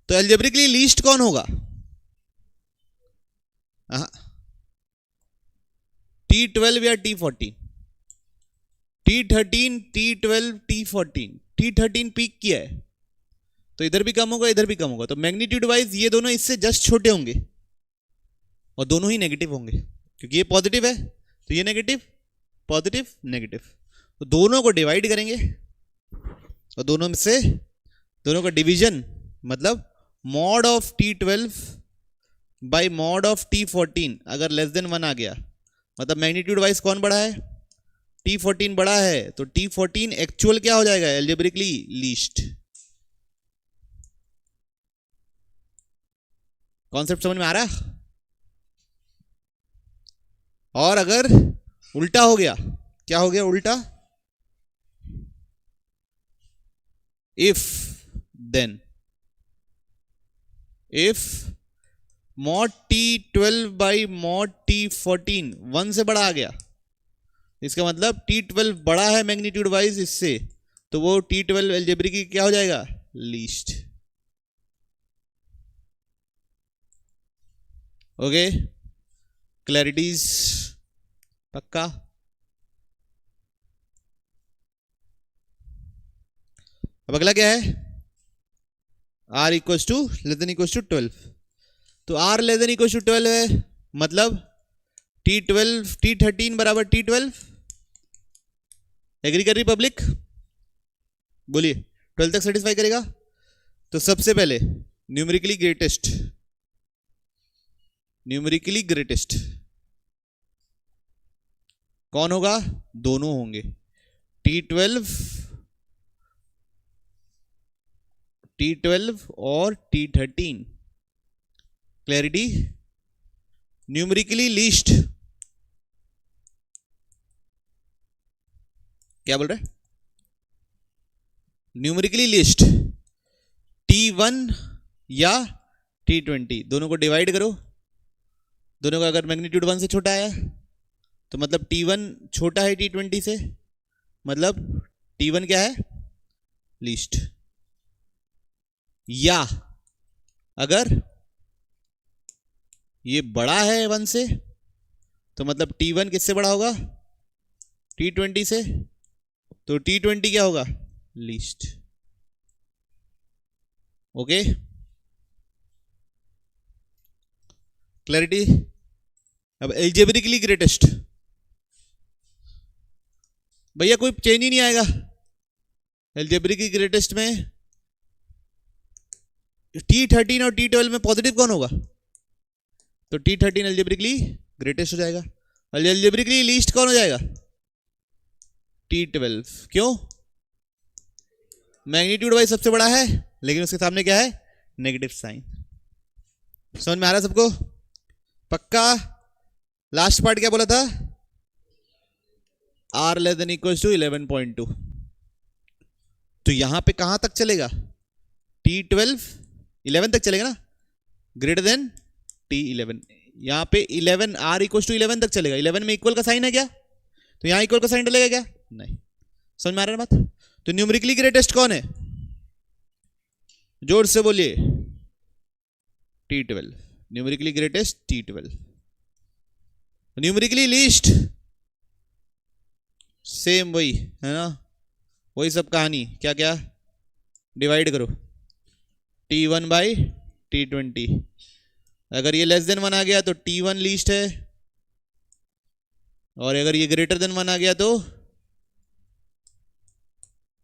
तो एल्जेब्रिकली लीस्ट कौन होगा, T12 या T14, T13 T12 T14, T13 peak किया है तो इधर भी कम होगा इधर भी कम होगा, तो मैग्नीट्यूड वाइज ये दोनों इससे जस्ट छोटे होंगे और दोनों ही नेगेटिव होंगे, क्योंकि ये पॉजिटिव है तो ये नेगेटिव, पॉजिटिव नेगेटिव, तो दोनों को डिवाइड करेंगे और दोनों में से दोनों का डिवीजन, मतलब mod of T12 bye mod of T14 अगर लेस देन 1 आ गया, मतलब मैग्नीट्यूड वाइज कौन बड़ा है, T14 बड़ा है, तो T14 एक्चुअल क्या हो जाएगा, एल्जेब्रिकली लीस्ट। कॉन्सेप्ट समझ में आ रहा। और अगर उल्टा हो गया, क्या हो गया उल्टा, if then, if mod T12 by mod T14 1 से बड़ा आ गया, इसका मतलब T12 बड़ा है मैग्नीट्यूड वाइज इससे, तो वो T12 एल्जेब्रिक क्या हो जाएगा, लीस्ट। ओके, क्लैरिटीज पक्का। अब अगला क्या है, R equals to less than equals to 12, तो R less than equals to 12 है, मतलब T13 बराबर T12, एग्री कर रही पब्लिक, बोलिए 12 तक सेटिस्फाई करेगा। तो सबसे पहले न्यूमेरिकली ग्रेटेस्ट कौन होगा, दोनों होंगे, T12 और T13। क्लैरिटी, न्यूमेरिकली लीस्ट क्या बोल रहे, न्यूमेरिकली लिस्ट T1 या T20, दोनों को डिवाइड करो, दोनों का अगर मैग्नीट्यूड 1 से छोटा आया तो मतलब T1 छोटा है T20 से, मतलब T1 क्या है, लीस्ट, या अगर ये बड़ा है 1 से तो मतलब T1 किससे बड़ा होगा, T20 से, तो T20 क्या होगा, लीस्ट। Okay, clarity. अब एल्जेब्रिकली ग्रेटेस्ट, भैया कोई चेंज ही नहीं आएगा। एल्जेब्रिकली ग्रेटेस्ट में T13 और T12 में पॉजिटिव कौन होगा, तो T13 एल्जेब्रिकली ग्रेटेस्ट हो जाएगा, और एल्जेब्रिकली लीस्ट कौन हो जाएगा, T12। क्यों, मैग्नीट्यूड वाइज सबसे बड़ा है, लेकिन उसके सामने क्या है, नेगेटिव साइन। समझ में आ रहा है सबको, पक्का। लास्ट पार्ट क्या बोला था, R less than equals to 11.2, तो यहां पे कहां तक चलेगा, T12 11 तक चलेगा ना, ग्रेटर देन T11, यहां पे 11 R इक्वल्स टू 11 तक चलेगा। 11 में इक्वल का साइन है क्या, तो यहां इक्वल का साइन डलेगा क्या, नहीं। समझ में आ रहा है बात। तो न्यूमेरिकली ग्रेटेस्ट कौन है, जोर से बोलिए, T12, numerically greatest T12। Numerically least same वही है ना, वही सब कहानी, क्या क्या डिवाइड करो, T1 बाई T20, अगर ये लेस देन 1 आ गया तो T1 लीस्ट है, और अगर ये ग्रेटर देन 1 आ गया तो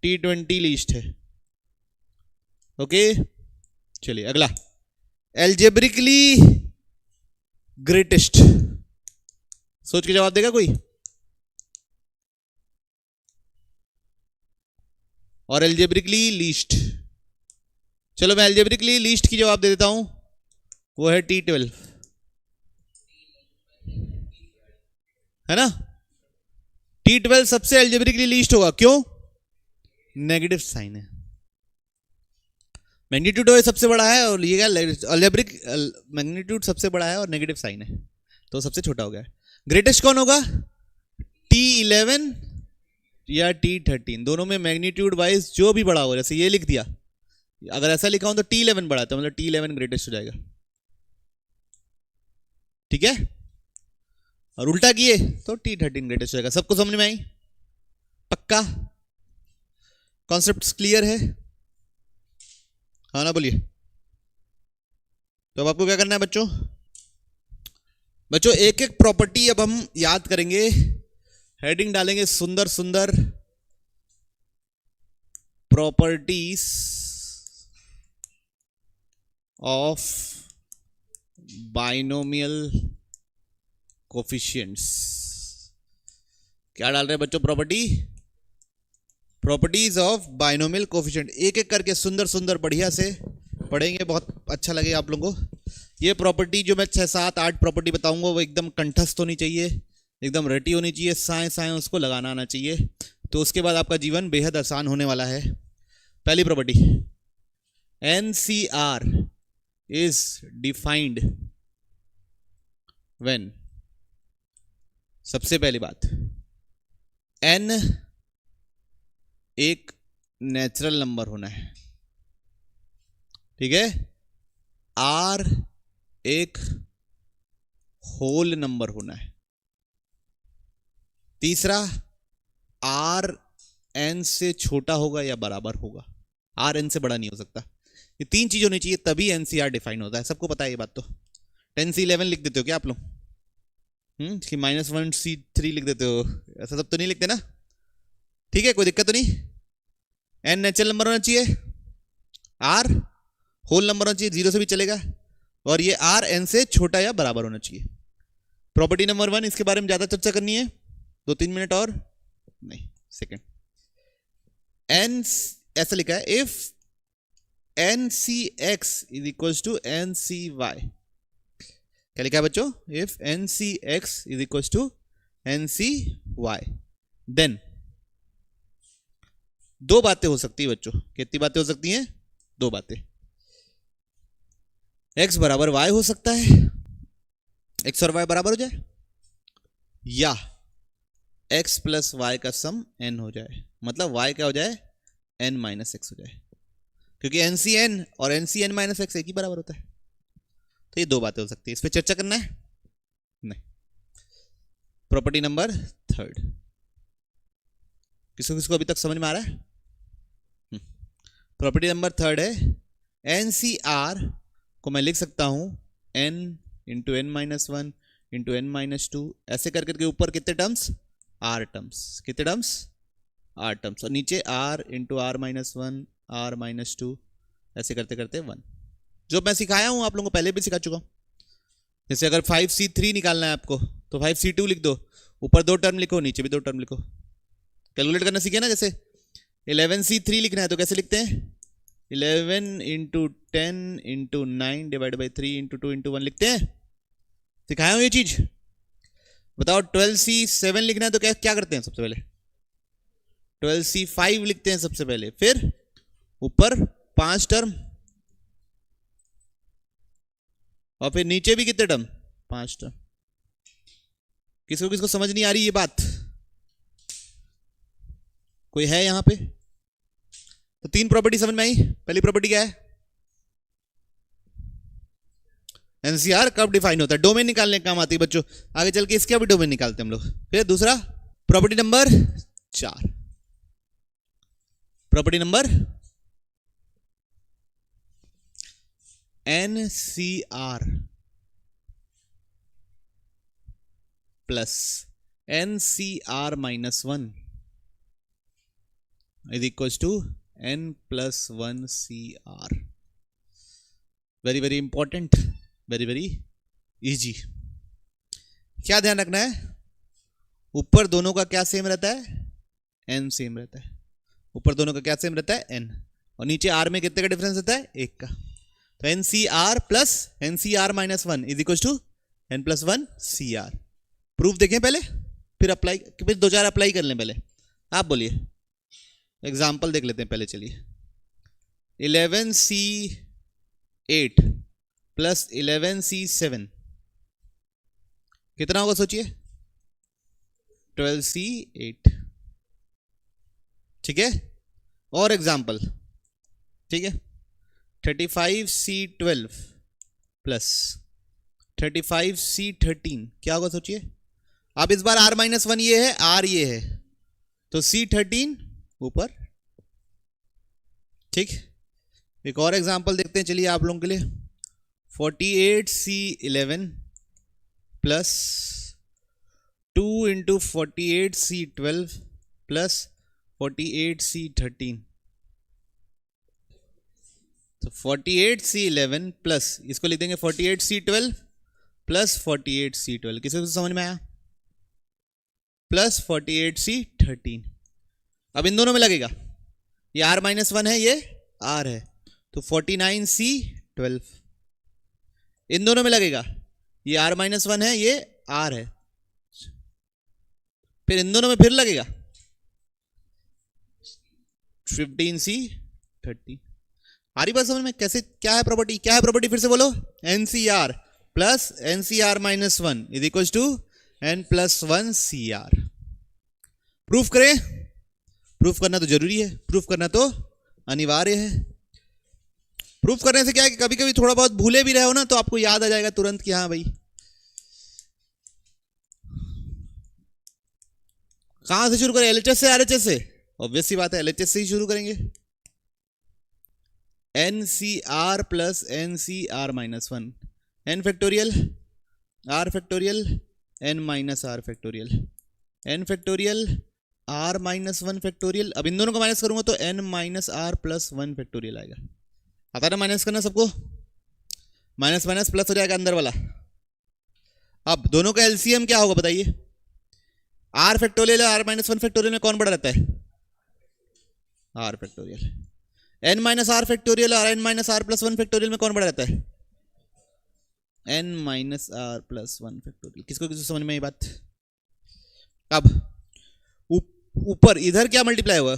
T20 लीस्ट है। ओके, चलिए अगला, एल्जेब्रिकली ग्रेटेस्ट, सोच के जवाब देगा कोई, और एल्जेब्रिकली लीस्ट। चलो मैं एल्जेब्रिकली लीस्ट की जवाब दे देता हूं, वो है T12, है ना। T12 सबसे एल्जेब्रिकली लीस्ट होगा, क्यों, नेगेटिव साइन है, मैग्नीट्यूड सबसे बड़ा है, और ये क्या एल्जेब्रिक मैग्नीट्यूड सबसे बड़ा है और नेगेटिव साइन है, तो सबसे छोटा हो गया। ग्रेटेस्ट कौन होगा, T11 या T13, दोनों में मैग्नीट्यूड वाइज जो भी बड़ा हो, जैसे ये लिख दिया, अगर ऐसा लिखा हूं तो T11 बड़ा, तो मतलब T11 ग्रेटेस्ट हो जाएगा, ठीक है। और उल्टा किए तो T13 ग्रेटेस्ट हो जाएगा। सबको समझ में आई, पक्का, कॉन्सेप्ट क्लियर है, हाँ ना, बोलिए। तो अब आपको क्या करना है बच्चों, बच्चों एक एक प्रॉपर्टी अब हम याद करेंगे, हेडिंग डालेंगे सुंदर सुंदर प्रॉपर्टीज ऑफ बाइनोमियल कोफिशिएंट्स। क्या डाल रहे हैं बच्चों, प्रॉपर्टीज ऑफ बाइनोमियल कोफिशिएंट, एक एक करके सुंदर सुंदर बढ़िया से पढ़ेंगे, बहुत अच्छा लगेगा आप लोगों को। ये प्रॉपर्टी जो मैं 6, 7, 8 प्रॉपर्टी बताऊंगा वो एकदम कंठस्थ होनी चाहिए, एकदम रटी होनी चाहिए, साए साए उसको लगाना आना चाहिए, तो उसके बाद आपका जीवन बेहद आसान होने वाला है। पहली property, NCR is defined when, सबसे पहली बात, n एक नेचुरल नंबर होना है, ठीक है, R एक होल नंबर होना है, तीसरा R n से छोटा होगा या बराबर होगा, R n से बड़ा नहीं हो सकता। ये 3 चीज होनी चाहिए, तभी NCR डिफाइन होता है, सबको पता है ये बात। तो 10C11 लिख देते हो क्या आप लोग, कि -1C3 लिख देते हो, ऐसा सब तो नहीं लिखते ना, ठीक है, कोई दिक्कत तो नहीं। n नेचुरल नंबर होना चाहिए, R होल नंबर होना चाहिए, 0 से भी चलेगा, और ये R n से छोटा या बराबर होना चाहिए। प्रॉपर्टी नंबर 1, इसके बारे में ज्यादा चर्चा करनी है, 2-3 मिनट और नहीं। सेकंड, n ऐसा लिखा है, if NCX is equals to NCY, क्या लिखा है बच्चों, if NCX is equals to NCY, then 2 बातें हो सकती है बच्चों। कितनी बातें हो सकती हैं, 2 बातें। x बराबर y हो सकता है, x और y बराबर हो जाए, या x प्लस y का सम n हो जाए, मतलब y क्या हो जाए, n माइनस एक्स हो जाए, क्योंकि एन सी एन और N C N minus X एक ही बराबर होता है। तो ये दो बातें हो सकती है, इस पर चर्चा करना है नहीं। प्रॉपर्टी नंबर थर्ड, किसको किसको अभी तक समझ में आ रहा है? प्रॉपर्टी नंबर थर्ड है एन सी आर को मैं लिख सकता हूं n into N minus one into N minus two, ऐसे कर करके ऊपर कितने टर्म्स? R terms. कितने टर्म्स? R terms. और नीचे R into R minus one R minus two, ऐसे करते करते वन। जो मैं सिखाया हूं आप लोगों को पहले भी सिखा चुका हूं। जैसे अगर 5c3 निकालना है आपको तो 5c2 लिख दो, ऊपर दो टर्म लिखो नीचे भी दो टर्म लिखो। कैलकुलेट करना सीखे ना? जैसे 11c3 लिखना है तो कैसे लिखते हैं? 11 into 10 into 9 divide by 3 into 2 into 1 लिखते हैं। सिखाया हूं ये चीज? बताओ 12c7 लिखना है तो क्या क्या करते हैं? सबसे पहले 12c5 लिखते हैं सबसे पहले, फिर ऊपर 5 टर्म और फिर नीचे भी कितने टर्म? 5 टर्म। किसको किसको समझ नहीं आ रही ये बात? कोई है यहां पे? तो तीन प्रॉपर्टी समझ में आई। पहली प्रॉपर्टी क्या है? एनसीआर कब डिफाइन होता है? डोमेन निकालने का काम आती है बच्चों। आगे चल के इसका भी डोमेन निकालते हैं हम लोग। फिर दूसरा property number 4, property number NCR plus NCR minus one is equal to n plus one C R. Very very important, very very easy. क्या ध्यान रखना है? ऊपर दोनों का क्या सेम रहता है? n सेम रहता है। ऊपर दोनों का क्या सेम रहता है? n। और नीचे r में कितने का डिफरेंस रहता है? एक का। तो N C are plus N C are minus one is equal to N plus one C R. Proof देखें पहले, फिर अप्लाई, फिर दो चार अप्लाई कर लें। पहले आप बोलिए, एग्जाम्पल देख लेते हैं पहले। चलिए 11c8 प्लस 11c7 कितना होगा सोचिए? 12c8। ठीक है, और एग्जाम्पल, ठीक है 35c12 प्लस 35c13 क्या होगा सोचिए? अब इस बार r माइनस वन ये है, r ये है, तो c13 ऊपर। ठीक, एक और एग्जांपल देखते हैं चलिए आप लोगों के लिए। 48c11 plus 2 into 48c12 plus 48c13। तो 48c11 प्लस इसको लिख देंगे 48c12 प्लस 48c12। किसी को समझ में आया? Plus 48c13। अब इन दोनों में लगेगा, ये r माइनस वन है, ये r है, तो 49c12। इन दोनों में लगेगा, ये r माइनस वन है, ये r है, फिर इन दोनों में फिर लगेगा 15c13। आ रही बात समझ में? कैसे, क्या है प्रॉपर्टी? क्या है प्रॉपर्टी? फिर से बोलो। NCR plus NCR minus one is equal to N plus one C R. Proof करें? प्रूफ करना तो जरूरी है, प्रूफ करना तो अनिवार्य है। प्रूफ करने से क्या है कि कभी कभी थोड़ा बहुत भूले भी रहे हो ना, तो आपको याद आ जाएगा तुरंत कि हाँ भाई। कहां से शुरू करें? एलएचएस से, आरएचएस से? ऑब्वियस सी बात है, एलएचएस से ही शुरू करेंगे। N C are plus N C are minus one, N factorial are factorial N minus are factorial, N factorial are minus one factorial. अब इन दोनों को माइनस करूंगा तो N minus are plus one factorial आएगा। आता ना माइनस करना सबको? माइनस माइनस प्लस हो जाएगा अंदर वाला। अब दोनों का एलसीएम क्या होगा बताइए? R factorial are minus one factorial में कौन बड़ा रहता है? R factorial. N minus are factorial और n minus are plus one factorial में कौन बड़ा रहता है? N minus are plus one factorial. किसको किसको समझ में ये बात? अब ऊपर इधर क्या मल्टीप्लाई हुआ?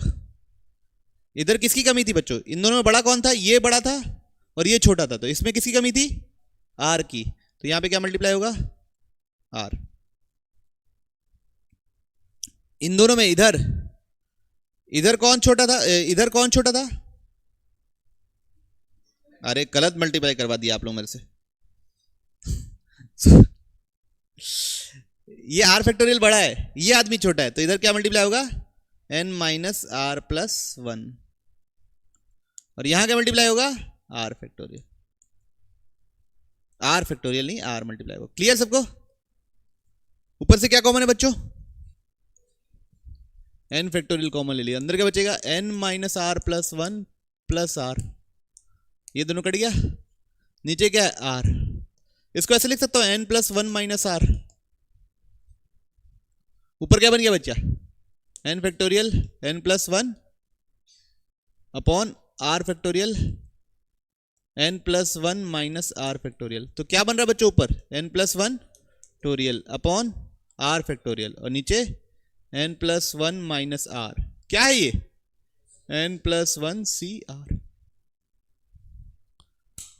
इधर किसकी कमी थी बच्चों? इन दोनों में बड़ा कौन था? ये बड़ा था और ये छोटा था, तो इसमें किसकी कमी थी? आर की। तो यहां पे क्या मल्टीप्लाई होगा? आर। इन दोनों में इधर इधर कौन छोटा था, इधर कौन छोटा था? अरे गलत मल्टीप्लाई करवा दिया आप लोग मेरे से। ये आर फैक्टोरियल बड़ा है, ये आदमी छोटा है, तो इधर क्या मल्टीप्लाई होगा? n minus are plus one. और यहां क्या मल्टीप्लाई होगा? R factorial. आर फैक्टोरियल नहीं, आर मल्टीप्लाई होगा। क्लियर सबको? ऊपर से क्या कॉमन है बच्चों? n फैक्टोरियल कॉमन ले लिया, अंदर क्या बचेगा? n minus are plus one plus R, ये दोनों कट गया, नीचे क्या है? आर। इसको ऐसे लिख सकता हूं, n plus one minus R. ऊपर क्या बन गया बच्चा? n factorial n plus one upon R factorial n plus one minus are factorial. तो क्या बन रहा है बच्चों? ऊपर n plus one factorial upon R factorial, और नीचे n plus one minus R. क्या है ये? n plus one C R.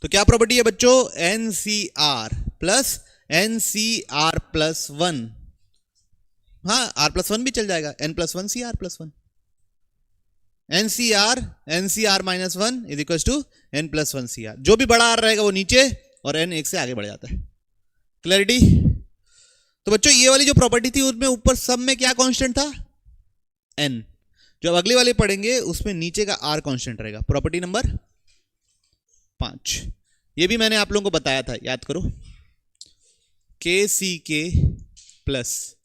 तो क्या प्रॉपर्टी है बच्चों? N C are plus N C are plus one. हाँ, आर प्लस वन भी चल जाएगा, N plus one C are plus one. N C are minus one is equal to N plus one C R. जो भी बड़ा आर रहेगा वो नीचे, और एन एक से आगे बढ़ जाता है। क्लैरिटी? तो बच्चों ये वाली जो प्रॉपर्टी थी उसमें ऊपर सब में क्या कांस्टेंट था? एन। जो अगली वाली पढ़ेंगे उसमें नीचे का आर कांस्टेंट रहेगा। प्रॉपर्टी नंबर 5, ये भी मैंने आप लोगों को बताया था, याद करो। के सी के प्लस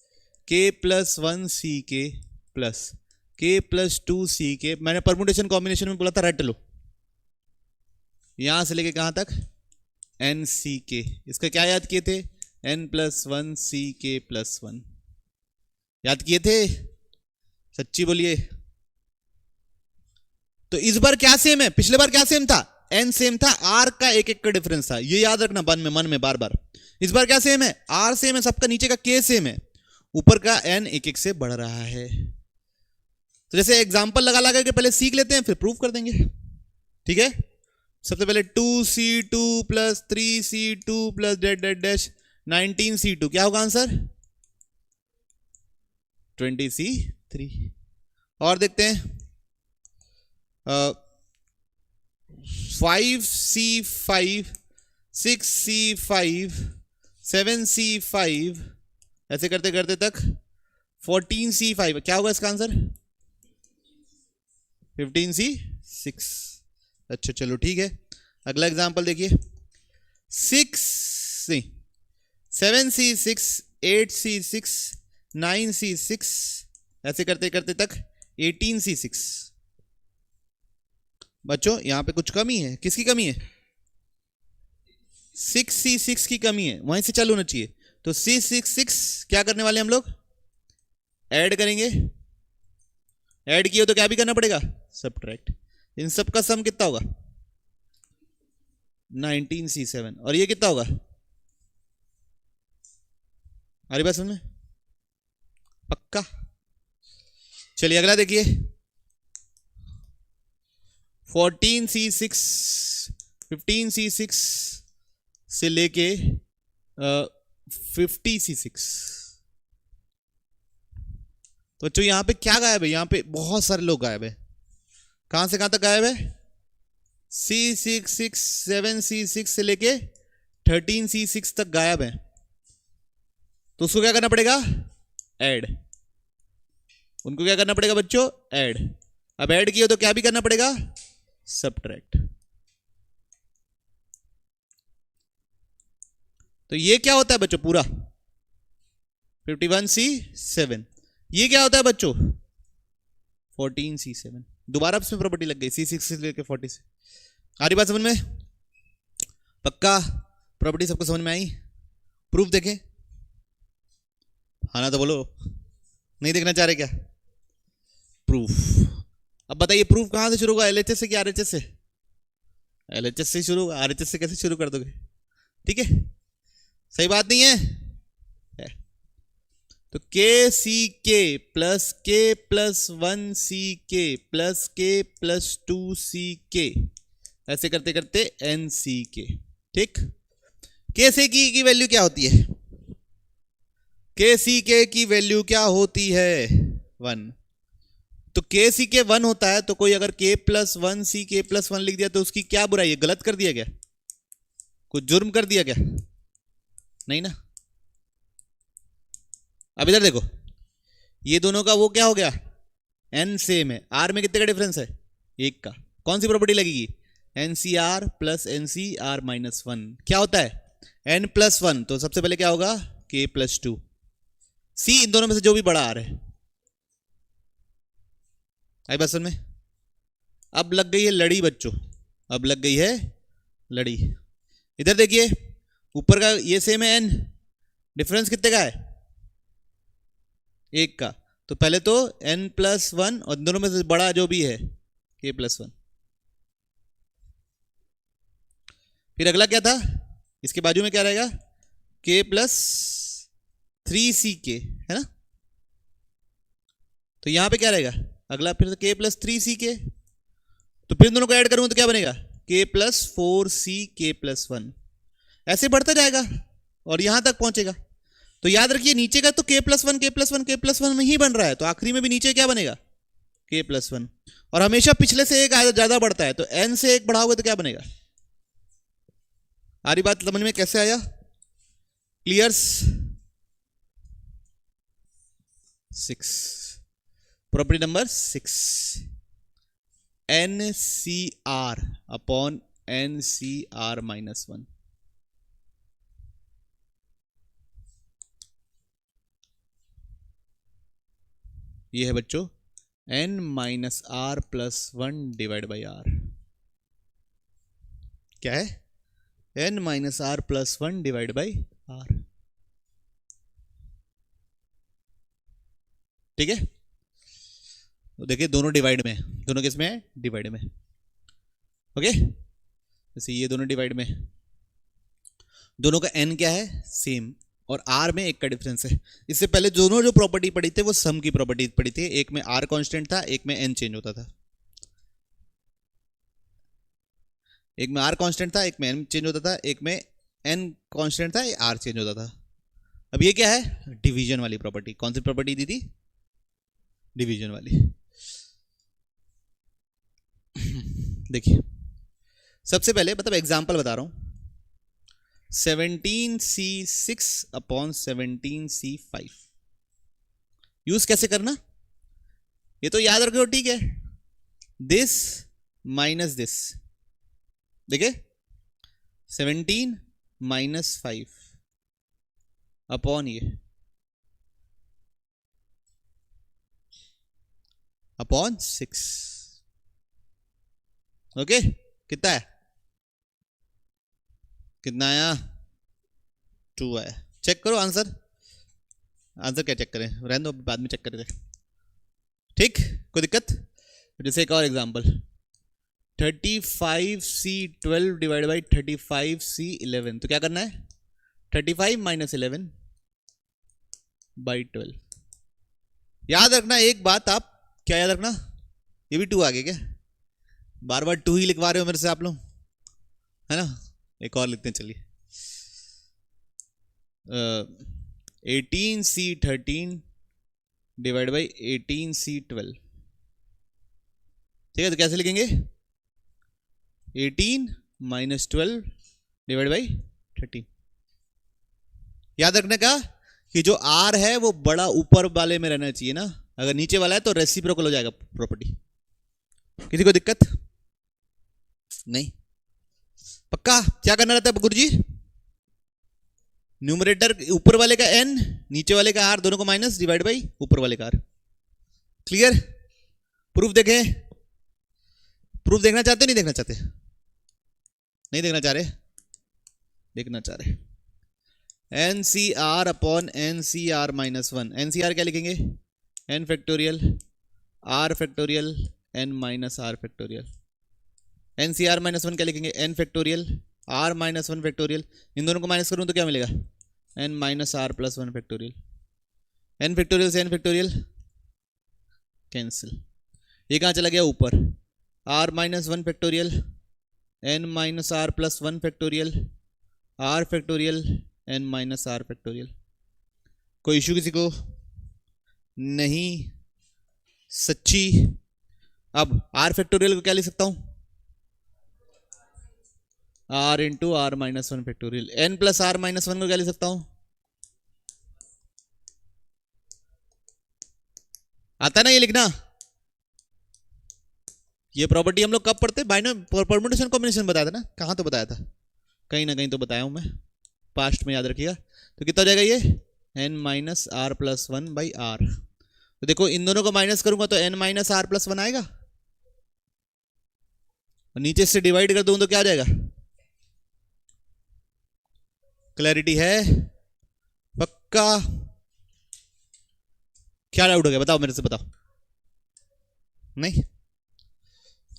वन सी के प्लस के प्लस टू सी के। मैंने परमुटेशन कॉम्बिनेशन में बोला था रट लो, यहां से लेके कहां तक? एन सी के। इसका क्या याद किए थे? एन प्लस वन सी के प्लस वन। याद किए थे? सच्ची बोलिए। तो इस बार क्या सेम है? पिछले बार क्या सेम था? एन सेम था, आर का एक एक का डिफरेंस था, ये याद रखना मन में बार बार। इस बार क्या सेम है? आर सेम है सबका, नीचे का के सेम है, ऊपर का एन एक एक से बढ़ रहा है। तो जैसे एग्जांपल लगा के पहले सीख लेते हैं, फिर प्रूव कर देंगे। ठीक है? सबसे पहले 2c2 plus 3c2 plus dot dot dash 19c2, क्या होगा आंसर? 20c3। और देखते हैं 5c5 6c5 7c5, ऐसे करते करते तक 14c5, क्या होगा इसका आंसर? 15c6। अच्छा चलो ठीक है, अगला एग्जांपल देखिए। 7c6 8c6 9c6, ऐसे करते करते तक 18c6। बच्चों यहां पे कुछ कमी है, किसकी कमी है? 6c6 की कमी है, वहीं से चालू होना चाहिए। तो c6 क्या करने वाले हम लोग? ऐड करेंगे। ऐड किए तो क्या भी करना पड़ेगा? सबट्रैक्ट। इन सब का सम कितना होगा? 19c7। और ये कितना होगा? अरे बात समझ में? पक्का? चलिए अगला देखिए। 14c6 15c6 से लेके 50c6। तो बच्चों यहां पे क्या गायब है? यहां पे बहुत सारे लोग गायब है। कहां से कहां तक गायब है? C6 7c6 से लेके 13c6 तक गायब है। तो उसको क्या करना पड़ेगा? ऐड। उनको क्या करना पड़ेगा बच्चों? ऐड। अब ऐड किया तो क्या भी करना पड़ेगा? सबट्रैक्ट। तो ये क्या होता है बच्चों पूरा? 51c7। ये क्या होता है बच्चों? 14c7। दोबारा इसमें प्रॉपर्टी लग गई, C6 से लेकर 40 से। आ रही बात समझ में? पक्का? प्रॉपर्टी सबको समझ में आई? प्रूफ देखें? हाँ ना तो बोलो, नहीं देखना चाह रहे क्या? प्रूफ। अब बताइए प्रूफ कहां से शुरू होगा? एलएचएस से कि आरएचएस से? एलएचएस से शुरू होगा, आरएचएस से कैसे शुरू कर दोगे? ठीक है, सही बात नहीं है? तो के सी के प्लस वन सी के प्लस के प्लस टू सी के, ऐसे करते करते एन सी के। ठीक? के सी की वैल्यू क्या होती है? के सी के की वैल्यू क्या होती है? 1। तो के सी के 1 होता है, तो कोई अगर के प्लस वन सी के प्लस वन लिख दिया तो उसकी क्या बुराई है? गलत कर दिया क्या? कुछ जुर्म कर दिया क्या? नहीं ना। अब इधर देखो, ये दोनों का वो क्या हो गया? एन सेम है। आर में कितने का डिफरेंस है? एक का। कौन सी प्रॉपर्टी लगेगी? N C are plus N C are minus one. क्या होता है? एन प्लस वन, तो सबसे पहले क्या होगा? के प्लस टू। सी इन दोनों में से जो भी बड़ा आर है। आई बात समझ में? अब लग गई है लड़ी बच्चों, अब लग गई है लड़ी। इधर देखिए, ऊपर का ये सेम है एन, डिफरेंस कितने का है? एक का। तो पहले तो एन प्लस वन और दोनों में से बड़ा जो भी है के प्लस वन। फिर अगला क्या था? इसके बाजू में क्या रहेगा? के प्लस थ्री सी के, है ना? तो यहां पे क्या रहेगा अगला? फिर के प्लस थ्री सी के। तो फिर दोनों को ऐड करूंगा तो क्या बनेगा? के प्लस फोर सी के प्लस वन। ऐसे बढ़ता जाएगा और यहां तक पहुंचेगा। तो याद रखिए, नीचे का तो के प्लस वन के प्लस वन के प्लस वन में ही बन रहा है, तो आखिरी में भी नीचे क्या बनेगा? के प्लस वन। और हमेशा पिछले से एक ज्यादा बढ़ता है, तो एन से एक बढ़ाओगे तो क्या बनेगा? आ रही बात समझ में? कैसे आया? Clears? 6, property number 6, N C are upon N C are minus one. ये है बच्चों N minus are plus one divide by R. क्या है? N minus are plus one divide by R. ठीक है, तो देखिए दोनों डिवाइड में, दोनों किस में है? डिवाइड में। ओके, जैसे ये दोनों डिवाइड में, दोनों का एन क्या है? सेम, और आर में एक का डिफरेंस है। इससे पहले दोनों जो प्रॉपर्टी पढ़ी थी वो सम की प्रॉपर्टी पढ़ी थी। एक में आर कांस्टेंट था, एक में एन चेंज होता था। एक में आर कांस्टेंट था, एक में एन चेंज होता था, एक में एन कांस्टेंट था, आर चेंज होता था। अब ये क्या है? डिवीजन वाली प्रॉपर्टी। कौन सी प्रॉपर्टी दी थी? डिवीजन वाली। देखिए, सबसे पहले मतलब एग्जांपल बता रहा हूं, 17c6 अपॉन 17c5 यूज कैसे करना ये तो याद रखो, ठीक है? दिस माइनस दिस, देखिए 17 माइनस 5 अपॉन ये अपॉन 6। ओके, कितना है? कितना आया? 2 आया। चेक करो आंसर। आंसर क्या चेक करें? रहने दो, बाद में चेक करेंगे। ठीक, कोई दिक्कत? जैसे एक और example, 35c12 divide by 35c11। तो क्या करना है? 35 माइनस 11 बाई 12। याद रखना एक बात, आप क्या याद रखना? ये भी 2 आ गया क्या? बार बार 2 ही लिखवा रहे हो मेरे से आप लोग, है ना? एक और लिखते हैं, चलिए। 18c13 divide by 18c12। ठीक है, तो कैसे लिखेंगे? 18 माइनस 12 डिवाइड बाई 13। याद रखने का कि जो आर है वो बड़ा ऊपर वाले में रहना चाहिए ना, अगर नीचे वाला है तो रेसिप्रोकल हो जाएगा प्रॉपर्टी। किसी को दिक्कत नहीं? पक्का? क्या करना रहता है गुरुजी? न्यूमरेटर ऊपर वाले का एन, नीचे वाले का आर, दोनों को माइनस डिवाइड बाई ऊपर वाले का आर। क्लियर? प्रूफ देखें? प्रूफ देखना चाहते हो? नहीं देखना चाहते? नहीं देखना चाह रहे? देखना चाह रहे। N C are upon N C are minus one. N C are क्या लिखेंगे? N factorial are factorial N minus are factorial. N C are minus one क्या लिखेंगे? N factorial are minus one factorial. इन दोनों को माइनस करूँ तो क्या मिलेगा? N minus are plus one factorial. N factorial से एन फैक्टोरियल कैंसिल। ये कहाँ चला गया? ऊपर। R minus one factorial N minus are plus one factorial are factorial N minus are factorial. कोई इशू किसी को? नहीं। सच्ची। अब आर फैक्टोरियल को क्या लिख सकता हूं, R into R minus one factorial. N plus R minus one को क्या लिख सकता हूं, आता ना ये लिखना। ये प्रॉपर्टी हम लोग कब पढ़ते, परम्यूटेशन कॉम्बिनेशन बताया था ना, कहां तो बताया था, कहीं ना कहीं तो बताया हूं मैं, पास्ट में याद रखिएगा। तो कितना हो जाएगा ये, N minus are plus one by R. तो देखो इन दोनों को माइनस करूंगा तो N minus are plus one आएगा, और नीचे से डिवाइड कर दूंगा तो क्या आ जाएगा। क्लैरिटी है, पक्का, क्या डाउट हो गया बताओ, मेरे से बताओ। नहीं,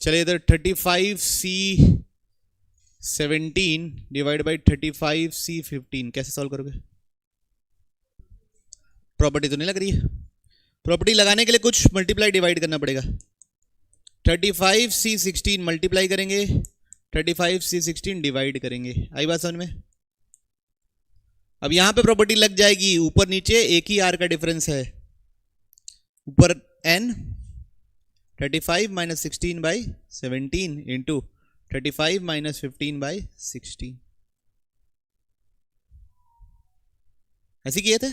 चलिए इधर 35C17 डिवाइड बाई 35C15 कैसे सॉल्व करोगे, प्रॉपर्टी तो नहीं लग रही है। प्रॉपर्टी लगाने के लिए कुछ मल्टीप्लाई डिवाइड करना पड़ेगा। 35C16 मल्टीप्लाई करेंगे, 35C16 डिवाइड करेंगे, आई बात समझ में। अब यहां पे प्रॉपर्टी लग जाएगी, ऊपर नीचे एक ही आर का डिफरेंस है, ऊपर n 35 minus 16 by 17 into 35 minus 15 by 16, ऐसे किए थे।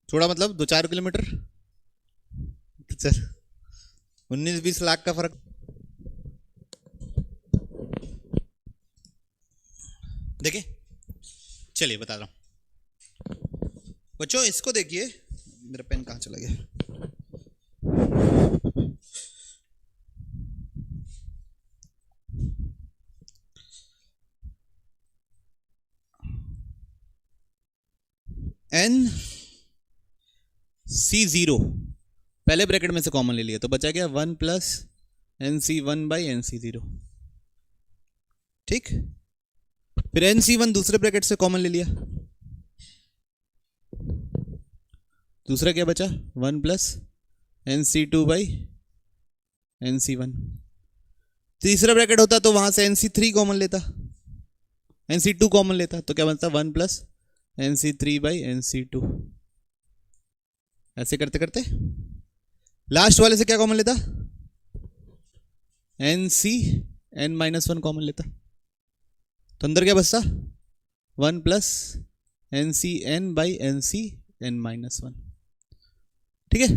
थोड़ा मतलब 2-4 किलोमीटर, चल 19-20 लाख का फर्क। देखिए चलिए बता रहा हूं बच्चों, इसको देखिए, मेरा पेन कहां चला गया। NC0 पहले ब्रैकेट में से कॉमन ले लिया तो बचा गया 1 प्लस NC1 बाई NC0, ठीक। फिर NC1 दूसरे ब्रैकेट से कॉमन ले लिया, दूसरा क्या बचा 1 प्लस NC2 बाई NC1। तीसरा ब्रैकेट होता तो वहां से NC3 कॉमन लेता, NC2 कॉमन लेता तो क्या बनता 1 प्लस NC3 बाई NC2। ऐसे करते करते लास्ट वाले से क्या कॉमन लेता, NCn माइनस वन कॉमन लेता, तो अंदर क्या बचता 1 plus NCn by NCn minus one, ठीक है।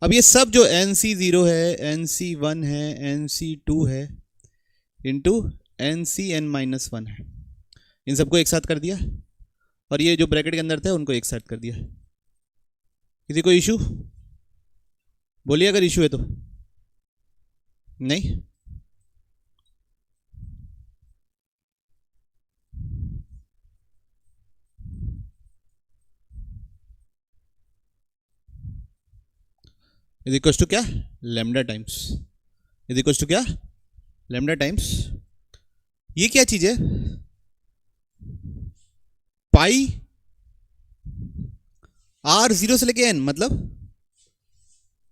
अब ये सब जो NC0 है, NC1 है, NC2 है इंटू NCn माइनस वन है, इन सबको एक साथ कर दिया, और ये जो ब्रैकेट के अंदर थे उनको एक साथ कर दिया। किसी को इशू बोलिए अगर इशू है तो, नहीं। इज इक्वल टू क्या, lambda times, is equal to क्या, लैम्डा टाइम्स, ये क्या चीज है, पाई R0 से लेके n, मतलब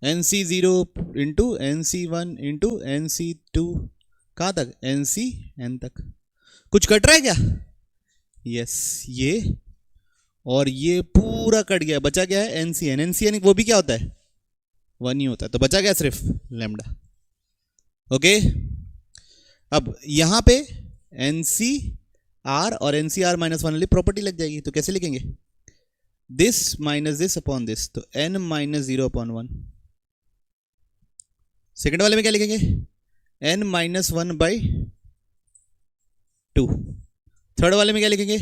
NC0 into NC1 into NC2 कहाँ तक, NCn तक। कुछ कट रहा है क्या, यस, ये और ये पूरा कट गया, बचा गया है NCn। NCn वो भी क्या होता है, 1 ही होता है, तो बचा गया सिर्फ लैम्डा, ओके। अब यहां पे NCr और NCr माइनस वन वाली प्रॉपर्टी लग जाएगी, तो कैसे लिखेंगे, this minus this upon this, तो n माइनस 0 अपॉन 1। सेकेंड वाले में क्या लिखेंगे, n माइनस 1 बाई 2। थर्ड वाले में क्या लिखेंगे,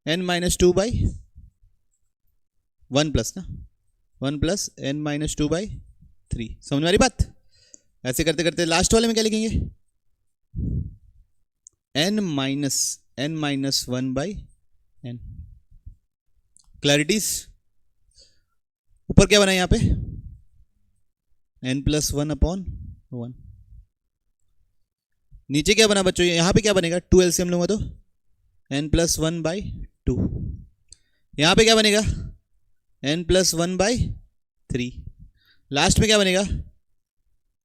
n माइनस 2 बाई 1 प्लस ना, 1 प्लस n माइनस 2 बाई 3। समझ में आ रही बात। ऐसे करते करते लास्ट वाले में क्या लिखेंगे, n minus 1 by n। Clarities, ऊपर क्या बना यहां पे, n प्लस 1 अपॉन 1। नीचे क्या बना बच्चों, यहां पे क्या बनेगा, 2 एलसीएम लूंगा तो n प्लस 1 बाई 2। यहां पे क्या बनेगा, n प्लस 1 बाई 3। लास्ट में क्या बनेगा,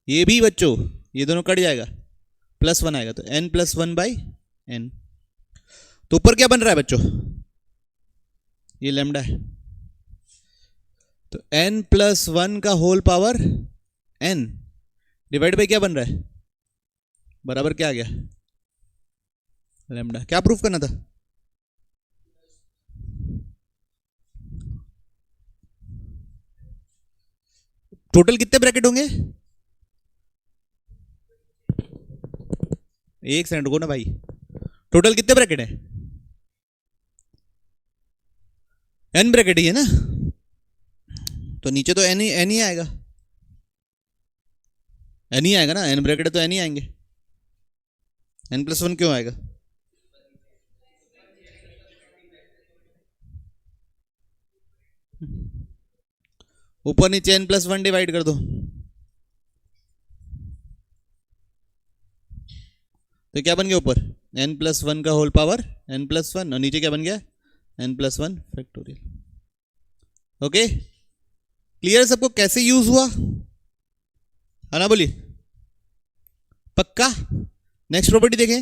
ये भी बच्चों ये दोनों कट जाएगा, प्लस 1 आएगा, तो n प्लस 1 बाई n। तो ऊपर क्या बन रहा है बच्चों, ये लैम्डा है, तो n प्लस 1 का whole power n divide by क्या बन रहा है, बराबर क्या आ गया, लैम्डा। क्या प्रूफ करना था, टोटल कितने ब्रैकेट होंगे, एक सेकंड रुको ना भाई, टोटल कितने ब्रैकेट है, n ब्रैकेट ही है ना, तो नीचे तो n ही आएगा, n ही आएगा ना, n ब्रैकेट है तो n ही आएंगे, n प्लस 1 क्यों आएगा, ऊपर नीचे n प्लस 1 डिवाइड कर दो, तो क्या बन गया ऊपर n प्लस 1 का होल पावर n प्लस 1 और नीचे क्या बन गया n plus 1 factorial. Okay clear सबको कैसे यूज हुआ, है ना, बोलिए पक्का। नेक्स्ट प्रॉपर्टी देखें,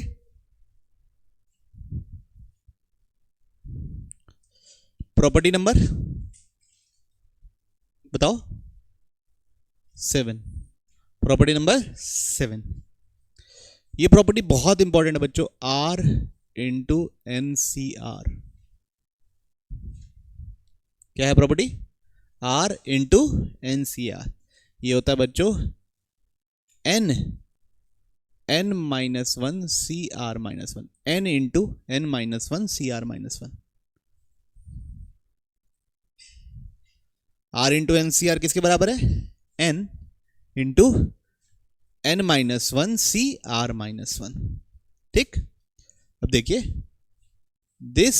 प्रॉपर्टी नंबर बताओ 7, प्रॉपर्टी नंबर 7। ये प्रॉपर्टी बहुत इंपॉर्टेंट है बच्चों, R into N C are. क्या है property, R into N C R. ये होता है बच्चों n minus 1 C are minus 1, n into N minus 1 C are minus 1। R into N C R किसके बराबर है, n into n minus 1 C are minus 1। ठीक, अब देखिए this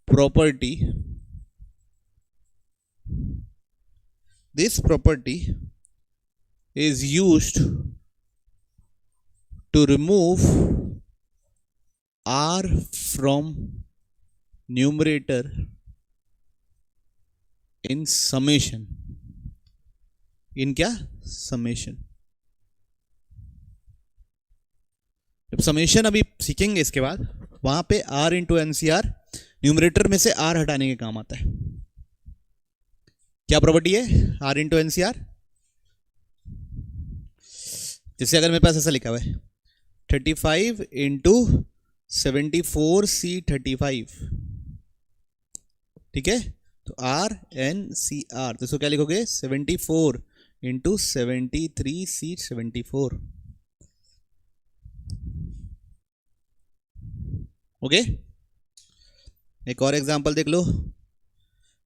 property is used to remove r from numerator in summation, in क्या summation। जब समेशन अभी सीखेंगे इसके बाद, वहां पे r into N C R numerator में से r हटाने के काम आता है। क्या प्रॉपर्टी है r into N C R, जैसे अगर मेरे पास ऐसा लिखा हुआ है 35 इंटू 74 सी 35, ठीक है, तो आर एन सी आर, तो इसको क्या लिखोगे 74 इंटू 73 सी 74। ओके, एक और एग्जांपल देख लो,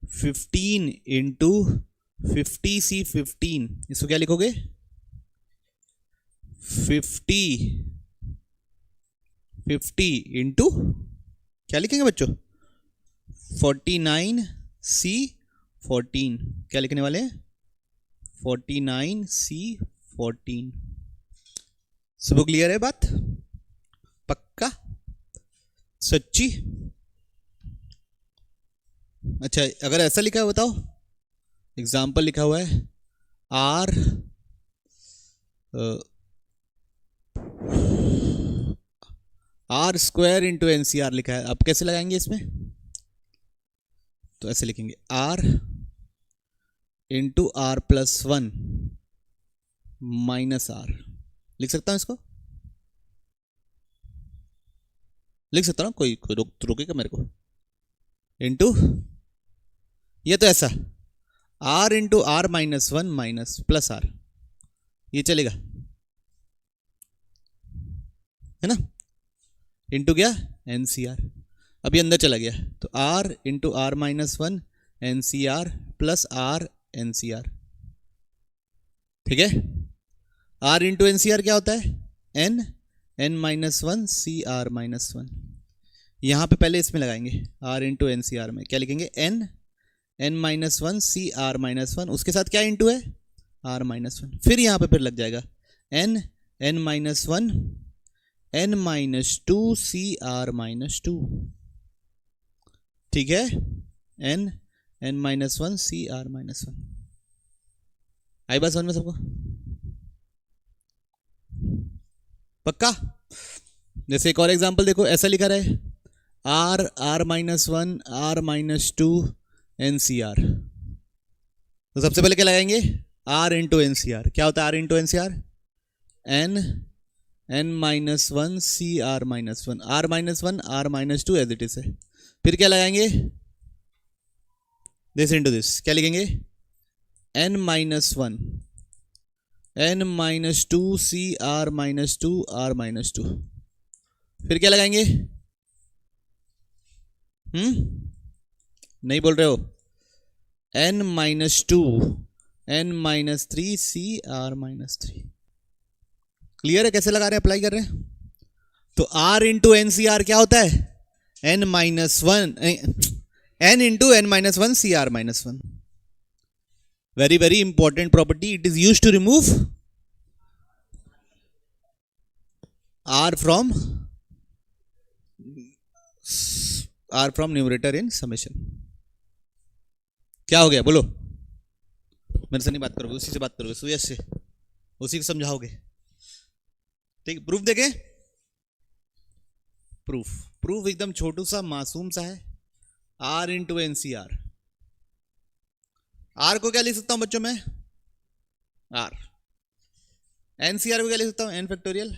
15 इंटू 50 सी 15, इसको क्या लिखोगे 50 इंटू क्या लिखेंगे बच्चों 49 सी 14, क्या लिखने वाले हैं 49 सी 14। सब क्लियर है बात, पक्का सच्ची। अच्छा अगर ऐसा लिखा है बताओ, एग्जाम्पल लिखा हुआ है R R square into N C R लिखा है, आप कैसे लगाएंगे इसमें, तो ऐसे लिखेंगे R into R plus 1 minus R, लिख सकता हूं इसको, लिख सकता हूं, कोई रोकेगा मेरे को, इंटू ये तो ऐसा R into R minus 1 minus plus R, ये चलेगा है ना, इंटू क्या एन सी आर, अभी अंदर चला गया, तो R into R minus 1 N C are plus R N C R. ठीक है, R into N C are क्या होता है N minus 1 C are minus 1। यहां पे पहले इसमें लगाएंगे R into N C R में क्या लिखेंगे N minus 1 C are minus 1, उसके साथ क्या इंटू है आर माइनस 1, फिर यहां पे फिर लग जाएगा N minus 1 N minus 2 C are minus 2। ठीक है, N minus 1 C are minus 1। आई बात समझ में सबको, पक्का। जैसे एक और एग्जांपल देखो, ऐसा लिखा रहे R minus 1 R minus 2 NCR। तो सबसे पहले क्या लगाएंगे, R इंटू NCR। क्या होता है R into NCR? N minus one CR minus one, R minus one R minus two as it is है। फिर क्या लगाएंगे, दिस इंटू दिस, क्या लिखेंगे, N minus one N minus two CR minus two R minus to. फिर क्या लगाएंगे, नहीं बोल रहे हो, N minus two N minus three CR minus three. Clear है कैसे लगा रहे हैं, अप्लाई कर रहे हैं? तो R इंटू NCR क्या होता है, N minus one N into N minus one CR minus one. Very very important property, it is use to remove R from numerator in summation. क्या हो गया बोलो, मेरे से नहीं बात करोगे, उसी से बात करोगे, सुयश से, उसी को समझाओगे। ठीक, प्रूफ देखें। प्रूफ एकदम छोटू सा मासूम सा है, R इंटू NCR। R को क्या लिख सकता हूं बच्चों में, R। NCR को क्या लिख सकता हूं, N factorial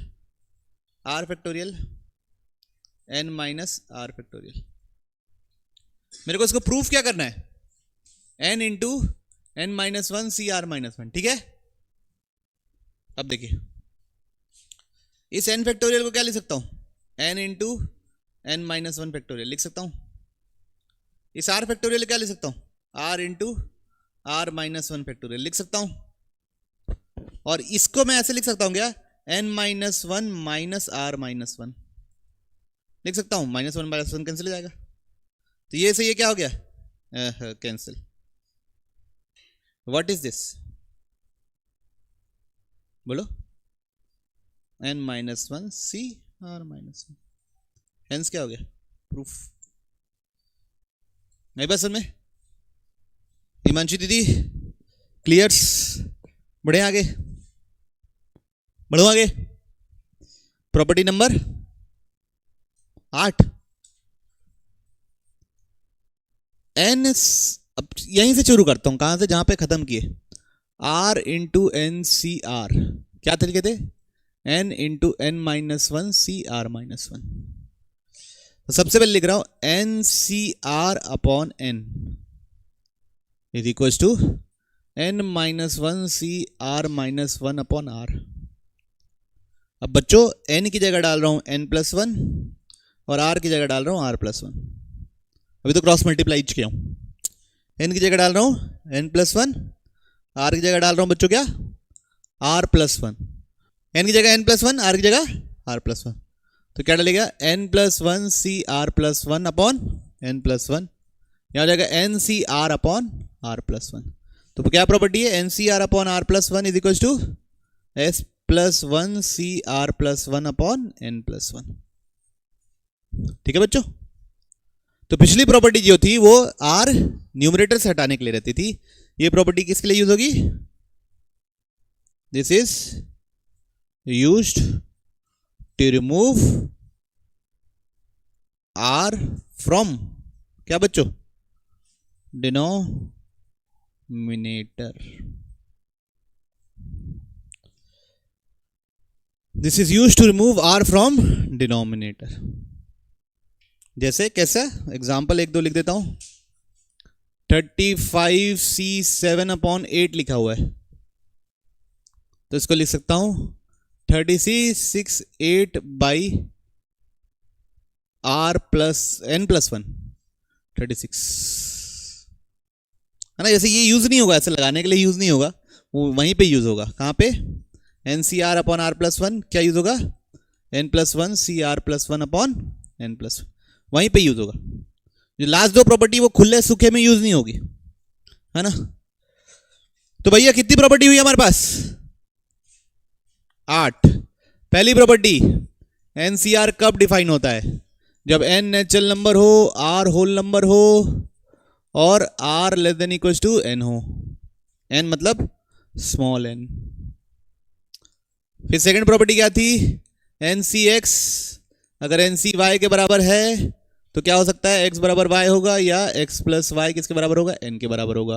R factorial N minus R factorial. मेरे को इसको प्रूफ क्या करना है, N into N minus one CR minus one. ठीक है, अब देखिए इस N फैक्टोरियल को क्या लिख सकता हूं, N into N minus one factorial लिख सकता हूं। इस R फैक्टोरियल क्या लिख सकता हूं, R into R minus one factorial लिख सकता हूं। और इसको मैं ऐसे लिख सकता हूं क्या, N minus one minus R minus one लिख सकता हूं। Minus one minus one cancel हो जाएगा, तो ये से ये क्या हो गया, कैंसिल। व्हाट इज दिस, बोलो, N minus one CR minus one, hence क्या हो गया, प्रूफ। नहीं बस में हिमांशु दीदी क्लियर्स, बढ़े आगे, बढ़ो आगे। प्रॉपर्टी नंबर 8, N, अब यहीं से शुरू करता हूं, कहां से, जहां पे खत्म किए, R इंटू NCR क्या तरीके थे, N into N minus one CR minus one. तो सबसे पहले लिख रहा हूं NCR upon N is equal to N minus one CR minus one upon R। अब बच्चों N की जगह डाल रहा हूं N प्लस वन और R की जगह डाल रहा हूं R प्लस वन। अभी तो क्रॉस मल्टीप्लाई किया हूं, N की जगह डाल रहा हूं N प्लस वन, R की जगह डाल रहा हूं बच्चों क्या, R प्लस वन। N की जगह N प्लस वन, R की जगह R प्लस वन, तो क्या डालेगा, N plus one CR plus one upon N plus one, यहाँ हो जाएगा NCR upon R plus one. तो क्या प्रॉपर्टी है, NCR upon R plus one is equal to S plus one CR plus one upon N plus one. ठीक है बच्चों, तो पिछली प्रॉपर्टी जो थी वो R न्यूमरेटर से हटाने के लिए रहती थी, ये प्रॉपर्टी किसके लिए यूज होगी, this is used to remove R from क्या बच्चों, denominator. This is used to remove R from denominator. जैसे कैसे, एग्जाम्पल एक दो लिख देता हूं, 35C7 अपॉन 8 लिखा हुआ है, तो इसको लिख सकता हूं 36 by R plus N plus one 36 है ना। जैसे ये यूज नहीं होगा, ऐसे लगाने के लिए यूज नहीं होगा, वो वहीं पे यूज होगा, कहां पे, NCR upon R plus one, क्या यूज होगा, N plus one CR plus one upon N plus one, वहीं पे यूज होगा। जो लास्ट दो प्रॉपर्टी वो खुले सूखे में यूज नहीं होगी, है ना। तो भैया कितनी प्रॉपर्टी हुई हमारे पास, 8। पहली प्रॉपर्टी, NCR कब डिफाइन होता है, जब N नेचुरल नंबर हो, R होल नंबर हो और R less than equal to N हो, N मतलब स्मॉल n। फिर सेकंड प्रॉपर्टी क्या थी, NCX अगर NCY के बराबर है तो क्या हो सकता है, x बराबर y होगा या x प्लस वाई किसके बराबर होगा, n के बराबर होगा।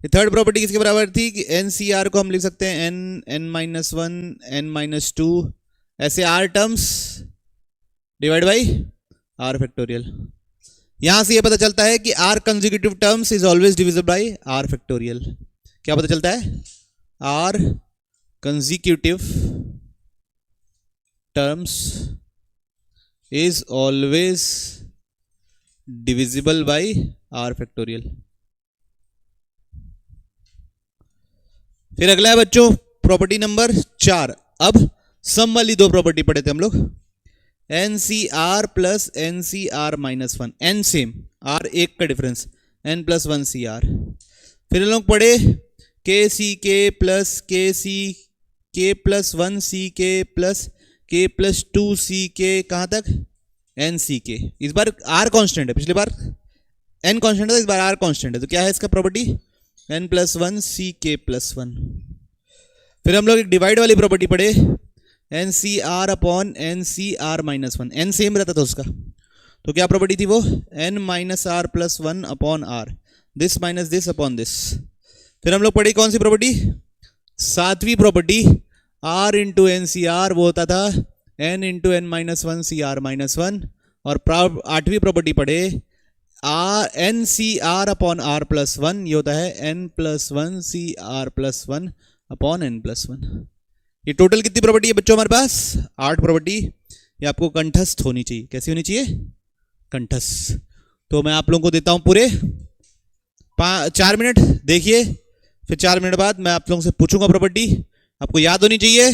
ये थर्ड प्रॉपर्टी किसके बराबर थी कि एन सी आर को हम लिख सकते हैं n n minus one n minus two ऐसे r terms divide by r factorial. यहां से ये पता चलता है कि r consecutive terms is always divisible by r factorial. क्या पता चलता है, r consecutive terms is always divisible by r factorial. फिर अगला है बच्चों प्रॉपर्टी नंबर 4। अब सम वाली दो प्रॉपर्टी पढ़े थे हम लोग, N C are plus N C are minus one, N same R एक का difference, N plus one C R. फिर हम लोग पढ़े के सी के प्लस के प्लस वन सी के प्लस टू सी के, कहाँ तक, एन सी के। इस बार आर कांस्टेंट है, पिछली बार एन कांस्टेंट था, इस बार आर कांस्टेंट है, तो क्या है इसका प्रॉपर्टी, एन प्लस वन सी के प्लस वन। फिर हम लोग एक डिवाइड वाली प्रॉपर्टी पढ़े, N C are upon N C are minus one, N same रहता था उसका, तो क्या प्रॉपर्टी थी वो, N minus are plus one upon R, this minus this upon this. फिर हम लोग पढ़े कौन सी प्रॉपर्टी, सातवीं property, R into N C R वो होता था N into N minus one C are minus one. और आठवीं प्रॉपर्टी पढ़े R N C are upon are plus one, ये होता है n plus one C are plus one upon n plus one. ये टोटल कितनी प्रॉपर्टी है बच्चों हमारे पास, 8 प्रॉपर्टी। ये आपको कंठस्थ होनी चाहिए, कैसी होनी चाहिए, कंठस्थ। तो मैं आप लोगों को देता हूं पूरे 4 मिनट, देखिए, फिर 4 मिनट बाद मैं आप लोगों से पूछूंगा प्रॉपर्टी, आपको याद होनी चाहिए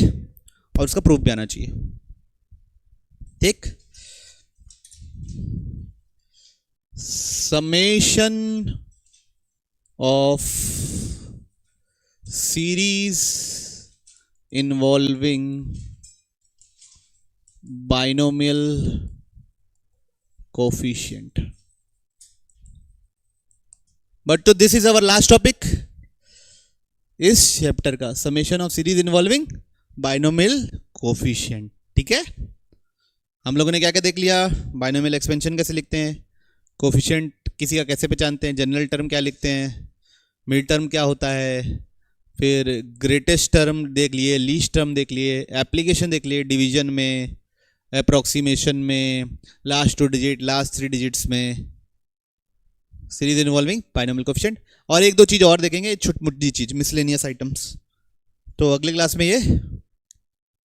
और उसका प्रूफ भी आना चाहिए, ठीक। Summation of series involving binomial coefficient. But तो this is our last topic इस चैप्टर का, summation of series involving binomial coefficient, ठीक है। हम लोगों ने क्या क्या देख लिया, बाइनोमियल एक्सपेंशन कैसे लिखते हैं, कोफिशिएंट किसी का कैसे पहचानते हैं, जनरल टर्म क्या लिखते हैं, मिड टर्म क्या होता है, फिर ग्रेटेस्ट टर्म देख लिए, लीस्ट टर्म देख लिए, एप्लीकेशन देख लिए डिवीजन में, अप्रॉक्सीमेशन में, लास्ट 2 डिजिट, लास्ट 3 डिजिट्स में, सीरीज इन्वॉल्विंग बाइनोमियल कोफिशिएंट। और एक दो चीज़ और देखेंगे, छोटी मोटी चीज़, मिसलेनियस आइटम्स। तो अगले क्लास में ये